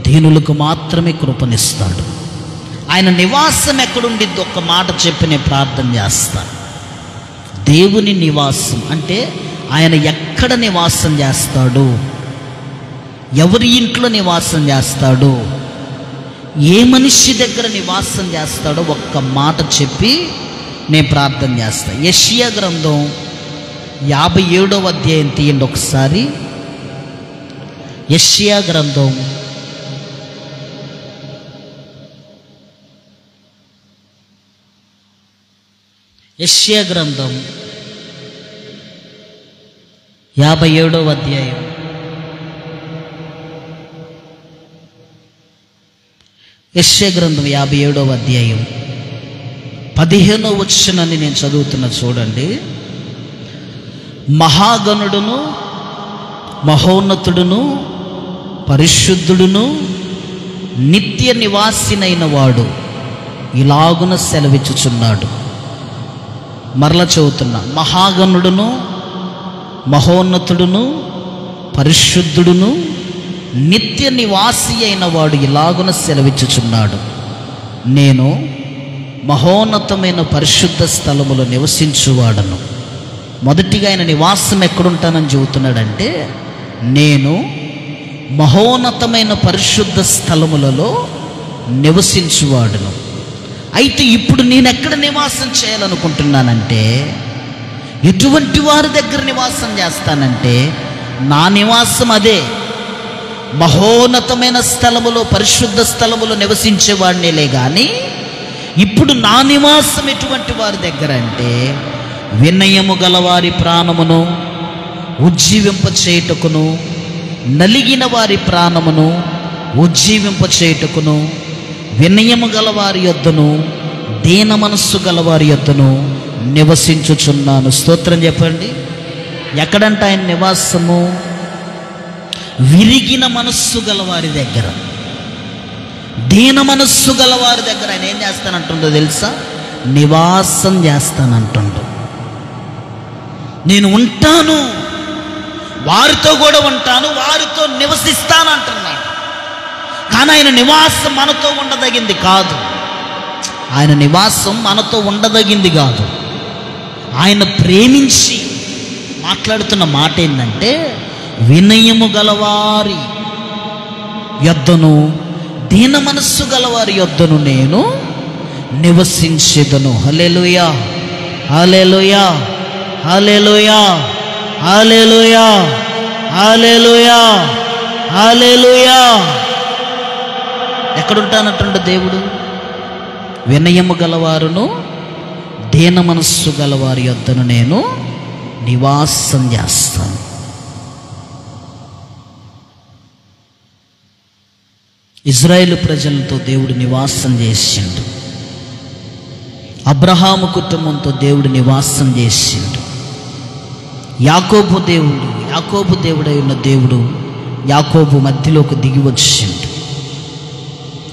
దీనులకు మాత్రమే కృపనిస్తాడు. ఆయన నివాసం ఎక్కడుండిద్ది ఒక్క మాట చెప్పి నేను ప్రార్థన చేస్తాను. దేవుని నివాసం అంటే ఆయన ఎక్కడ నివాసం చేస్తాడు, ఎవరి ఇంట్లో నివాసం చేస్తాడు, ఏ మనిషి దగ్గర నివాసం చేస్తాడో ఒక్క మాట చెప్పి నేను ప్రార్థన చేస్తాను. యెషయా గ్రంథం 57వ అధ్యాయం తీయండి ఒకసారి. యెషయా గ్రంథం 57వ అధ్యాయం 57వ అధ్యాయం 15వ వచనాన్ని నేను చదువుతున్నా చూడండి. మహాగణుడును మహోన్నతుడును పరిశుద్ధుడును నిత్య నివాసినైన వాడు ఇలాగున సెలవిచ్చుచున్నాడు. మరలా చదువుతున్నా, మహాగణుడును మహోన్నతుడును పరిశుద్ధుడును నిత్య నివాసి అయిన వాడు ఇలాగున సెలవిచ్చుచున్నాడు, నేను మహోన్నతమైన పరిశుద్ధ స్థలములో నివసించువాడను. మొదటిగా ఆయన నివాసం ఎక్కడుంటానని చెబుతున్నాడంటే, నేను మహోన్నతమైన పరిశుద్ధ స్థలములలో నివసించువాడును. అయితే ఇప్పుడు నేను ఎక్కడ నివాసం చేయాలనుకుంటున్నానంటే, ఎటువంటి వారి దగ్గర నివాసం చేస్తానంటే, నా నివాసం అదే మహోన్నతమైన స్థలములో పరిశుద్ధ స్థలములో నివసించేవాడినేలే కానీ, ఇప్పుడు నా నివాసం ఎటువంటి వారి దగ్గర అంటే, వినయము గలవారి ప్రాణమును ఉజ్జీవింప చేయుటకును, నలిగిన వారి ప్రాణమును ఉజ్జీవింప చేయుటకును, వినయము గలవారి యొద్దను దీన మనస్సు గలవారి యొద్దను నివసించుచున్నాను. స్తోత్రం చెప్పండి. ఎక్కడంట ఆయన నివాసము? విరిగిన మనస్సు గలవారి దగ్గర, దీన మనస్సు గలవారి దగ్గర ఆయన ఏం చేస్తానంటుండో తెలుసా? నివాసం చేస్తానంటుండో. నేను ఉంటాను, వారితో కూడా ఉంటాను, వారితో నివసిస్తానంటున్నాడు. కానీ ఆయన నివాసం మనతో ఉండదగింది కాదు. ఆయన నివాసం మనతో ఉండదగింది కాదు. ఆయన ప్రేమించి మాట్లాడుతున్న మాట ఏంటంటే, వినయము గలవారి యొద్దను దీన మనస్సు గలవారి యొద్దను నేను నివసించెదను. హల్లెలూయా, హల్లెలూయా, హల్లెలూయా, హల్లెలూయా, హల్లెలూయా, హల్లెలూయా. ఎక్కడుంటానంటుండ దేవుడు? వినయము గలవారును దీన మనస్సు గలవారి యొద్దను నేను నివాసం చేస్తాను. ఇజ్రాయేలు ప్రజలతో దేవుడు నివాసం చేసిండు. అబ్రహాము కుటుంబంతో దేవుడు నివాసం చేసిండు. యాకోబు దేవుడై ఉన్న దేవుడు యాకోబు మధ్యలోకి దిగి వచ్చిండు.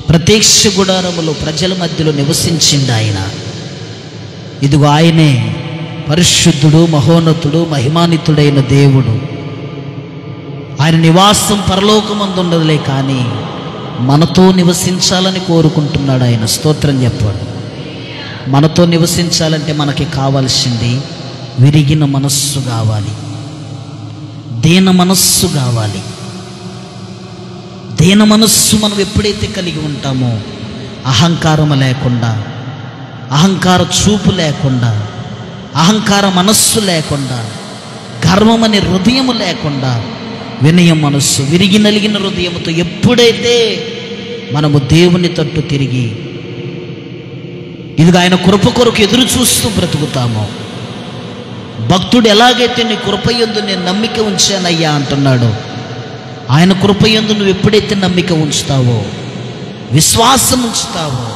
ప్రత్యక్ష గుడారములో ప్రజల మధ్యలో నివసించిండు ఆయన. ఇదిగో ఆయనే పరిశుద్ధుడు, మహోన్నతుడు, మహిమాన్వితుడైన దేవుడు. ఆయన నివాసం పరలోకమందు ఉండదులే కానీ మనతో నివసించాలని కోరుకుంటున్నాడు ఆయన. స్తోత్రం చెప్పాడు. మనతో నివసించాలంటే మనకి కావాల్సింది విరిగిన మనస్సు కావాలి, దీన మనస్సు కావాలి. దీన మనస్సు మనం ఎప్పుడైతే కలిగి ఉంటామో, అహంకారం లేకుండా, అహంకార చూపు లేకుండా, అహంకార మనస్సు లేకుండా, గర్వం అనే హృదయము లేకుండా, వినయం మనస్సు, విరిగి నలిగిన హృదయముతో ఎప్పుడైతే మనము దేవుని తట్టు తిరిగి ఇదిగా ఆయన కృప కొరకు ఎదురు చూస్తూ బ్రతుకుతామో, భక్తుడు ఎలాగైతే నీ కృపయందు నేను నమ్మిక ఉంచానయ్యా అంటున్నాడు, ఆయన కృపయందు నువ్వు ఎప్పుడైతే నమ్మిక ఉంచుతావో, విశ్వాసం ఉంచుతావో,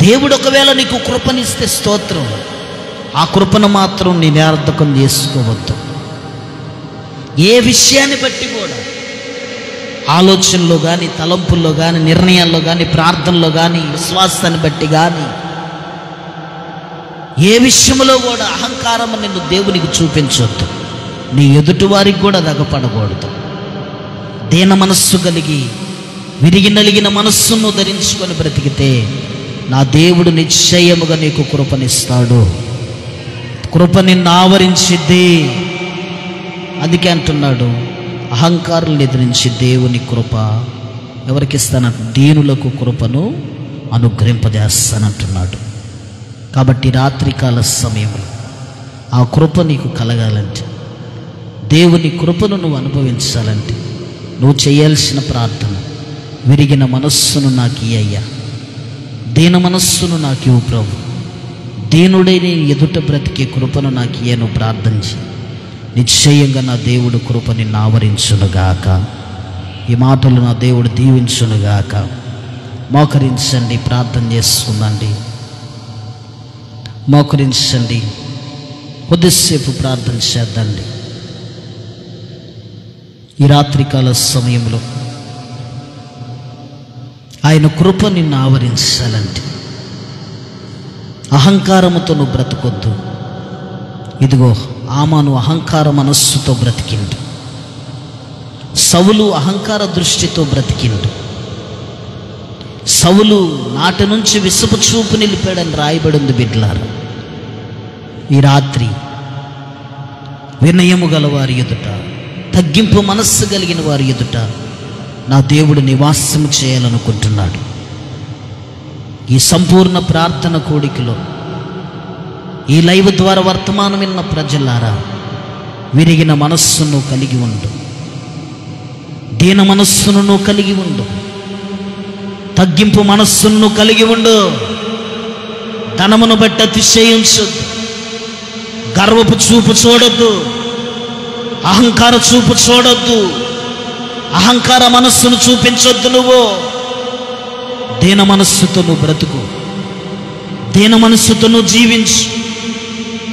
దేవుడు ఒకవేళ నీకు కృపనిస్తే స్తోత్రం, ఆ కృపను మాత్రం నీ నిరర్ధకం చేసుకోవద్దు. ఏ విషయాన్ని బట్టి కూడా, ఆలోచనలో కానీ, తలంపుల్లో కానీ, నిర్ణయాల్లో కానీ, ప్రార్థనలో కానీ, విశ్వాసాన్ని బట్టి కానీ, ఏ విషయంలో కూడా అహంకారం నిన్ను దేవునికి చూపించొద్దు. నీ ఎదుటి వారికి కూడా దగపడకూడదు. దీన మనస్సు కలిగి విరిగి నలిగిన మనస్సును ధరించుకొని బ్రతికితే నా దేవుడు నిశ్చయముగా నీకు కృపనిస్తాడు. కృప నిన్ను ఆవరించిద్ది. అందుకే అంటున్నాడు, అహంకారులను ఎదిరించి దేవుని కృప ఎవరికి ఇస్తానంట? దీనులకు కృపను అనుగ్రహింపజేస్తానంటున్నాడు. కాబట్టి రాత్రికాల సమయంలో ఆ కృప నీకు కలగాలంటే, దేవుని కృపను నువ్వు అనుభవించాలంటే నువ్వు చేయాల్సిన ప్రార్థన, విరిగిన మనస్సును నాకు ఇయ్యయ్యా, దీన మనస్సును నాకు ఇవ్వు ప్రభు, దీనుడై నేను ఎదుట బ్రతికే కృపను నాకు ఇయ్య. నువ్వు ప్రార్థించి నిశ్చయంగా నా దేవుడు కృప నిన్ను ఆవరించునుగాక. ఈ మాటలు నా దేవుడు దీవించునుగాక. మోకరించండి, ప్రార్థన చేసుకుందండి. మోకరించండి, కొద్దిసేపు ప్రార్థన చేద్దండి. ఈ రాత్రికాల సమయంలో ఆయన కృప నిన్ను ఆవరించాలంటే అహంకారముతో నువ్వు బ్రతకొద్దు. ఇదిగో ఆమాను అహంకార మనస్సుతో బ్రతికిండు, సౌలు అహంకార దృష్టితో బ్రతికిండు. సౌలు నాటి నుంచి విసుపు చూపు నిలిపాడని రాయబడింది. బిడ్డలారా, ఈ రాత్రి వినయము గల వారి ఎదుట, తగ్గింపు మనస్సు కలిగిన వారి ఎదుట నా దేవుడు నివాసము చేయాలనుకుంటున్నాడు. ఈ సంపూర్ణ ప్రార్థన కోడికలో ఈ లైవ్ ద్వారా వర్తమానం విన్న ప్రజలారా, విరిగిన మనస్సును కలిగి ఉండు, దీన మనస్సును కలిగి ఉండు, తగ్గింపు మనస్సును కలిగి ఉండు. ధనమును బట్టి అతిశయించొద్దు, గర్వపు చూపు చూడొద్దు, అహంకార చూపు చూడొద్దు, అహంకార మనస్సును చూపించొద్దు. నువ్వు దీన మనస్సుతో నువ్వు బ్రతుకు, దీన మనస్సుతో నువ్వు జీవించు.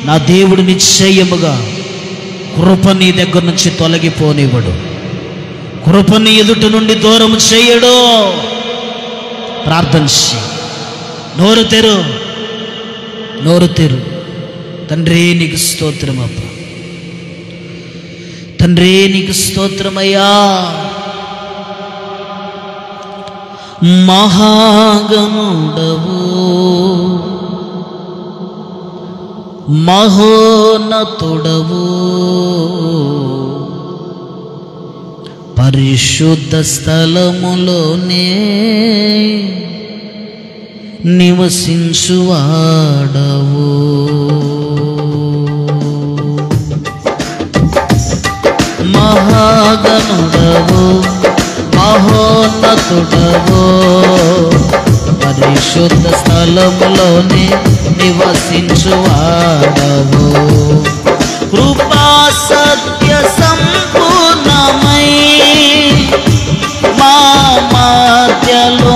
నా దేవుడు నిశ్చయముగా కృప నీ దగ్గర నుంచి తొలగిపోనివ్వడు, కృపని ఎదుట నుండి దూరం చేయడు. ప్రార్థన చేయి, నోరు తెరు, నోరు తెరు. తండ్రి నీకు స్తోత్రమప్పా, తండ్రి నీకు స్తోత్రమయ్యా. మహాగణుడవు, మహోన్నతుడవు, పరిశుద్ధ స్థలములోనే నివసించువాడవు. మహాగణుడవు, మహోన్నతుడవు, పరిశుద్ధ స్థలములోనే నివసించువాడవు. కృపా సత్య సంపూర్ణమై మా మధ్యలో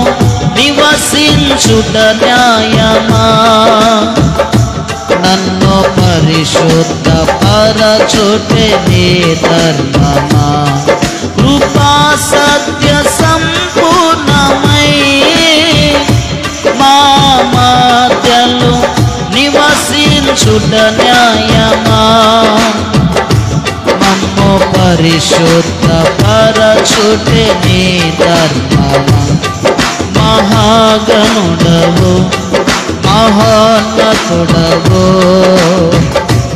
నివసించుట న్యాయమా, నన్ను పరిశుద్ధ పరచుటే నీ ధర్మమా. కృపా సత్య సంపూర్ణమై మా మధ్యలో నివసించుట న్యాయమా, మమ్ము పరిశుద్ధ పరచుటే నీ ధర్మమా. మహాగణుడవు మహోన్నతుడవు,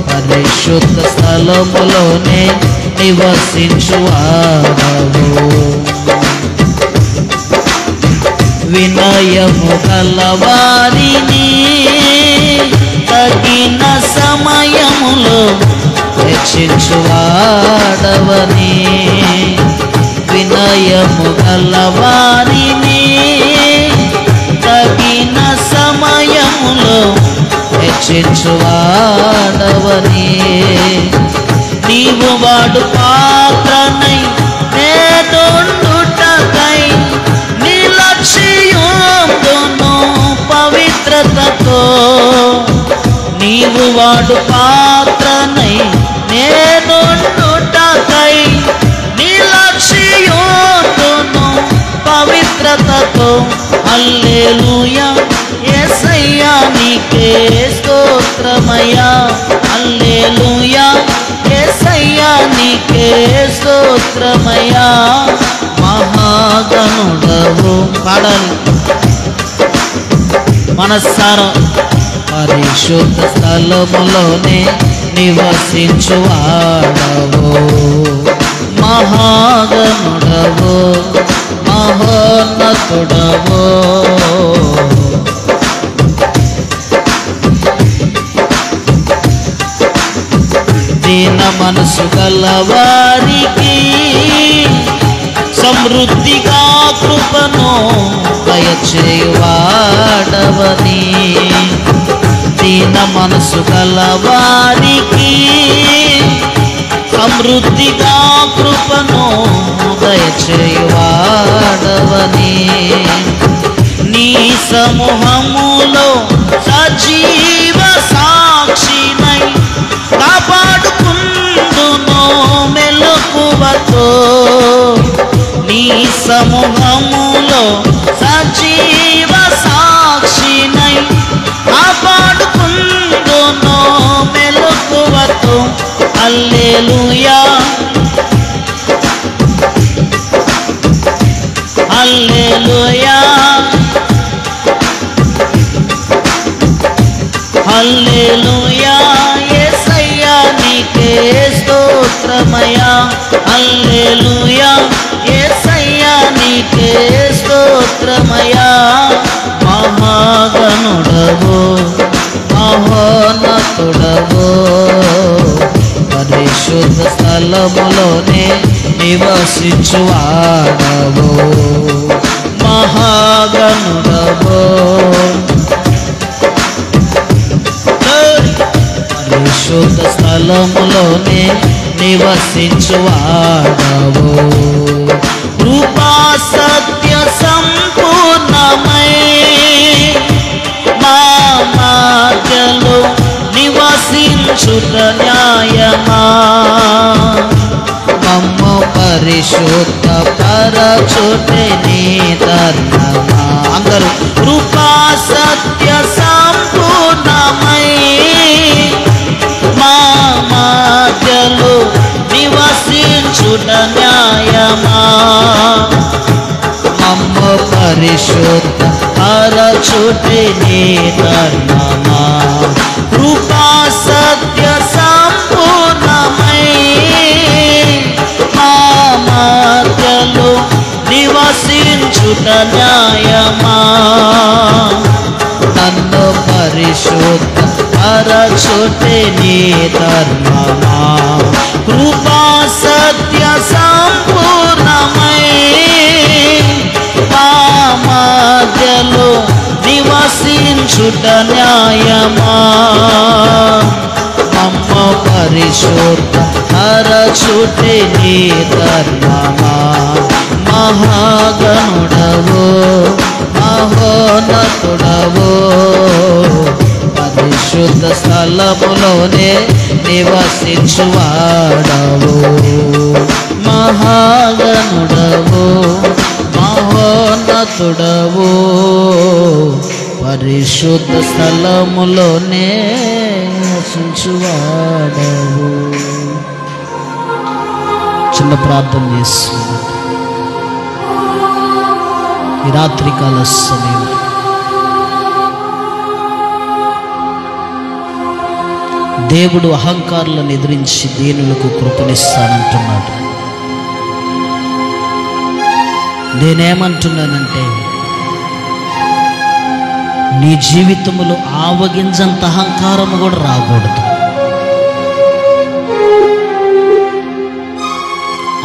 పరిశుద్ధ స్థలములోనే నివసించువాడవు. వినయము గలవారిని తగిన సమయములో హెచ్చించువాడవని, వినయము గలవారిని తగిన సమయములో హెచ్చించువాడవని. నీవు వాడు పాత్రనై నేదొండుటకై నిలక్షియుందును పవిత్రతతో. నీవు వాడు పాత్రనై నేదొండుటకై నిలక్షియుందును పవిత్రతతో. హల్లెలూయా యేసయ్యా నీకే స్తోత్రమయ్యా. హల్లెలూయా యేసయ్యా నీకే స్తోత్రమయ్యా. మహాగణుడవు పాడాలి మనస్సారా. పరిశుద్ధ స్థలములోనే నివసించువాడవు, మహాగణుడవు మహోన్నతుడవు. దీన మనసు గలవారికి సమృద్ధిగా కృపను దయచేయువాడవని. దీన మనసు గలవారికి సమృద్ధిగా కృపను దయచేయువాడవని. నీ సమూహములో సజీవ సాక్షినై కాపాడుకుందును మెలకువతో. నీ సమూహములో సజీవ సాక్షినై కాపాడుకుందును మెలకువతో. హల్లెలూయా హల్లెలూయా హల్లెలూయా యేసయ్యా నీకే స్తోత్రమయ్యా. హల్లెలూయా యేసయ్యా నీకే స్తోత్రమయ్యా. మహాగణుడవు మహోన్నతుడవు, పరిశుద్ధ స్థలములోనే నివసించువాడవు. మహాగణుడవు పరిశుద్ధ స్థలములోనే నివసించువాడవు. కృపా సత్య సంపూర్ణమై మా మధ్యలో నివసించుట న్యాయమా. మమ్ము పరిశుద్ధ పరచుటే నీ ధర్మమా. అందరూ కృపా సత్య సంపూర్ణమై మా మధ్యలో నివసించుట న్యాయమా. మమ్ము పరిశుద్ధ పరచుటే నీ ధర్మమా. కృపా సత్య సంపూర్ణమై మా మధ్యలో నివసించుట న్యాయమా. నన్ను పరిశుద్ధ పరచుటే నీ ధర్మమా. కృపా సత్య సంపూర్ణమై మా మధ్యలో నివసించుట న్యాయమా. మమ్మ పరిశుద్ధ పరచుటే నీ ధర్మమా. మహాగణుడవు మహోన్నతుడవు, పరిశుద్ధ స్థలములోనే నివసించువాడవు. మహాగణుడవు మహోన్నతుడవు, పరిశుద్ధ స్థలములోనే నివసించువాడవు. చిన్న ప్రార్థన చేస్తున్నాను. ఈ రాత్రికాల సమయం దేవుడు అహంకారులను ఎదిరించి దీనులకు కృపనిస్తానంటున్నాడు. నేనేమంటున్నానంటే, నీ జీవితంలో ఆవగింజంత అహంకారం కూడా రాకూడదు.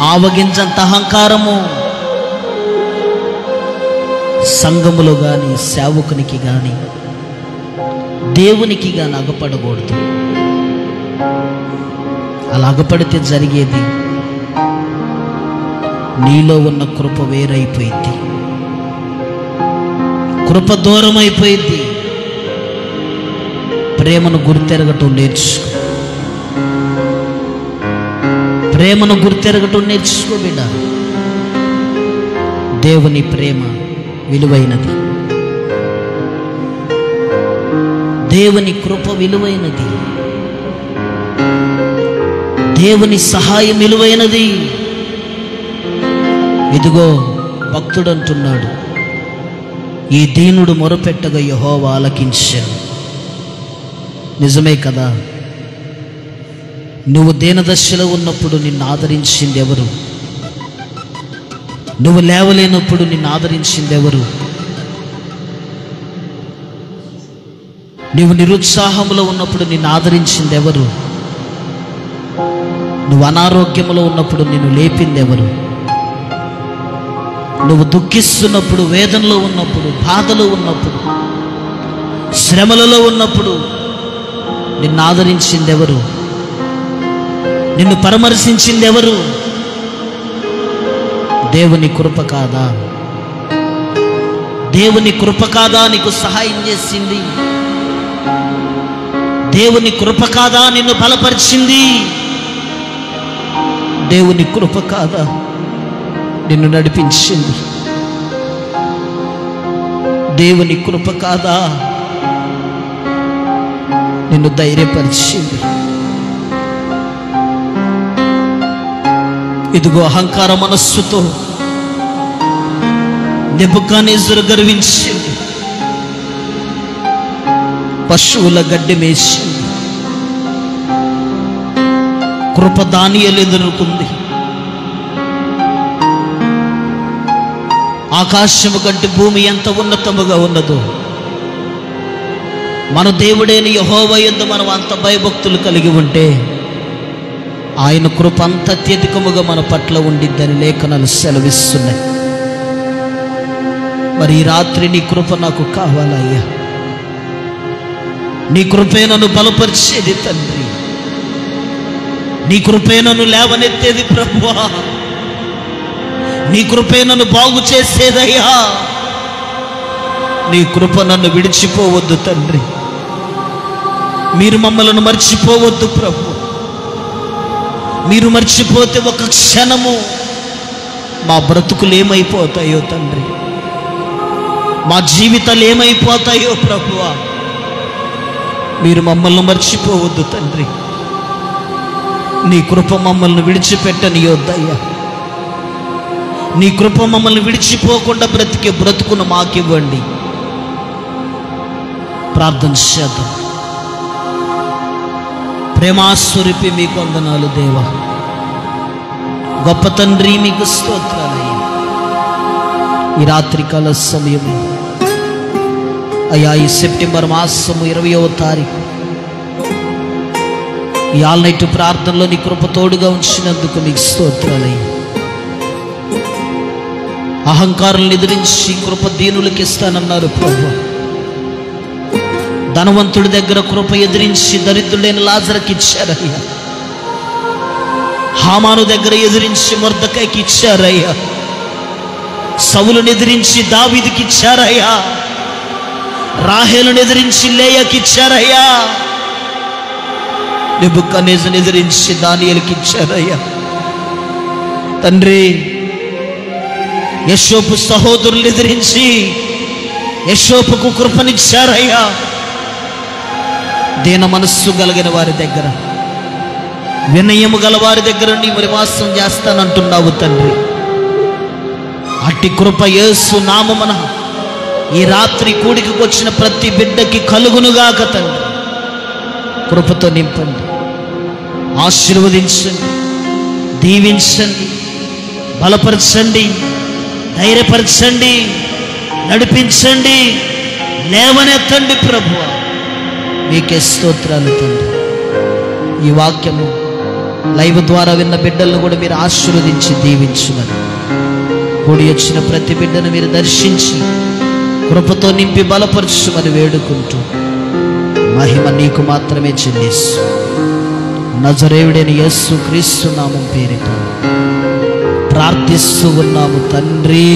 ఆవగింజంత అహంకారము సంఘములో కానీ, సేవకునికి కానీ, దేవునికి కానీ అగపడకూడదు. అలా అగపడితే జరిగేది, నీలో ఉన్న కృప వేరైపోయింది, కృప దూరం అయిపోయింది. ప్రేమను గుర్తెరగటం నేర్చుకో, ప్రేమను గుర్తెరగటం నేర్చుకో బిడ్డ. దేవుని ప్రేమ విలువైనది, దేవుని కృప విలువైనది, దేవుని సహాయం విలువైనది. ఇదిగో భక్తుడు అంటున్నాడు, ఈ దీనుడు మొరపెట్టగా యెహోవా ఆలకించెను. నిజమే కదా. నువ్వు దీనదశలో ఉన్నప్పుడు నిన్ను ఆదరించింది ఎవరు? నువ్వు లేవలేనప్పుడు నిన్ను ఆదరించింది ఎవరు? నువ్వు నిరుత్సాహంలో ఉన్నప్పుడు నిన్ను ఆదరించింది ఎవరు? నువ్వు అనారోగ్యంలో ఉన్నప్పుడు నిన్ను లేపింది ఎవరు? నువ్వు దుఃఖిస్తున్నప్పుడు, వేదనలో ఉన్నప్పుడు, బాధలో ఉన్నప్పుడు, శ్రమలలో ఉన్నప్పుడు నిన్ను ఆదరించింది ఎవరు? నిన్ను పరామర్శించింది ఎవరు? దేవుని కృప కాదా? దేవుని కృప కాదా నీకు సహాయం చేసింది? దేవుని కృప కాదా నిన్ను బలపరిచింది? దేవుని కృప కాదా నిన్ను నడిపించింది? దేవుని కృప కాదా నిన్ను ధైర్యపరిచింది? ఇదిగో అహంకార మనస్సుతో నెబుకద్నెజరు గర్వించింది, పశువుల గడ్డి మేసింది. కృప దానియేలు ఎదుర్కొంది. ఆకాశము కంటే భూమి ఎంత ఉన్నతముగా ఉన్నదో, మన దేవుడైన యెహోవా యందు మనం అంత భయభక్తులు కలిగి ఉంటే ఆయన కృప అంత అత్యధికముగా మన పట్ల ఉండిద్దని లేఖనాలు సెలవిస్తున్నాయి. మరి ఈ రాత్రి నీ కృప నాకు కావాలయ్యా. నీ కృపే నన్ను బలపరిచేది తండ్రి, నీ కృపే నన్ను లేవనెత్తేది ప్రభువా, నీ కృపే నన్ను బాగు చేసేదయ్యా. నీ కృప నన్ను విడిచిపోవద్దు తండ్రి, మీరు మమ్మల్ని మర్చిపోవద్దు ప్రభు. మీరు మర్చిపోతే ఒక క్షణము మా బ్రతుకులు ఏమైపోతాయో తండ్రి, మా జీవితాలు ఏమైపోతాయో ప్రభువా. మీరు మమ్మల్ని మర్చిపోవద్దు తండ్రి, నీ కృప మమ్మల్ని విడిచిపెట్టనియొద్దయ్యా. నీ కృప మమ్మల్ని విడిచిపోకుండా బ్రతికే బ్రతుకును మాకివ్వండి. ప్రార్థన చేద్దాం. ప్రేమాస్వరూపి మీకు వందనాలు దేవా, గొప్ప తండ్రి మీకు స్తోత్రాలయ్యా. ఈ రాత్రికాల సమయం అయ్యా, ఈ సెప్టెంబర్ మాసము 20వ తారీఖు ఈ ఆల్ నైట్ ప్రార్థనలో నీ కృప తోడుగా ఉంచినందుకు మీకు స్తోత్రాలయ్యా. అహంకారులను ఎదిరించి కృప దీనులకు ఇస్తానన్నారు ప్రభు. ధనవంతుడి దగ్గర కృప ఎదిరించి దరిద్రుడైన లాజరుకి ఇచ్చారయ్యా. హామాను దగ్గర ఎదిరించి మొర్దెకైకి ఇచ్చారయ్యా. సౌలుని ఎదిరించి దావీదుకి ఇచ్చారయ్యా. రాహేలుని ఎదిరించి లేయాకి ఇచ్చారయ్యా. నెబుకద్నెజరుని ఎదిరించి దానియేలుకి ఇచ్చారయ్యా. తండ్రి, యెషోపు సహోదరులు ఎదిరించి యెషోపుకు కృపనిచ్చారయ్యా. దీన మనస్సు కలిగిన వారి దగ్గర, వినయము గల వారి దగ్గర నీవు నివాసం చేస్తానంటున్నావు తండ్రి. అట్టి కృప యేసు నామమున ఈ రాత్రి కూడికి వచ్చిన ప్రతి బిడ్డకి కలుగునుగాక తండ్రి. కృపతో నింపండి, ఆశీర్వదించండి, దీవించండి, బలపరచండి, ధైర్యపరచండి, నడిపించండి, లేవనెత్తండి ప్రభువా. మీకే స్తోత్రాలు తండ్రి. ఈ వాక్యము లైవ్ ద్వారా విన్న బిడ్డలను కూడా మీరు ఆశీర్వదించి దీవించుమని, కూడి వచ్చిన ప్రతి బిడ్డను మీరు దర్శించి కృపతో నింపి బలపరచుమని వేడుకుంటూ మహిమ నీకు మాత్రమే చెల్లిస్తూ నజరేయుడైన యేసు క్రీస్తు నామం పేరిట ప్రార్థిస్తూ ఉన్నాము తండ్రి.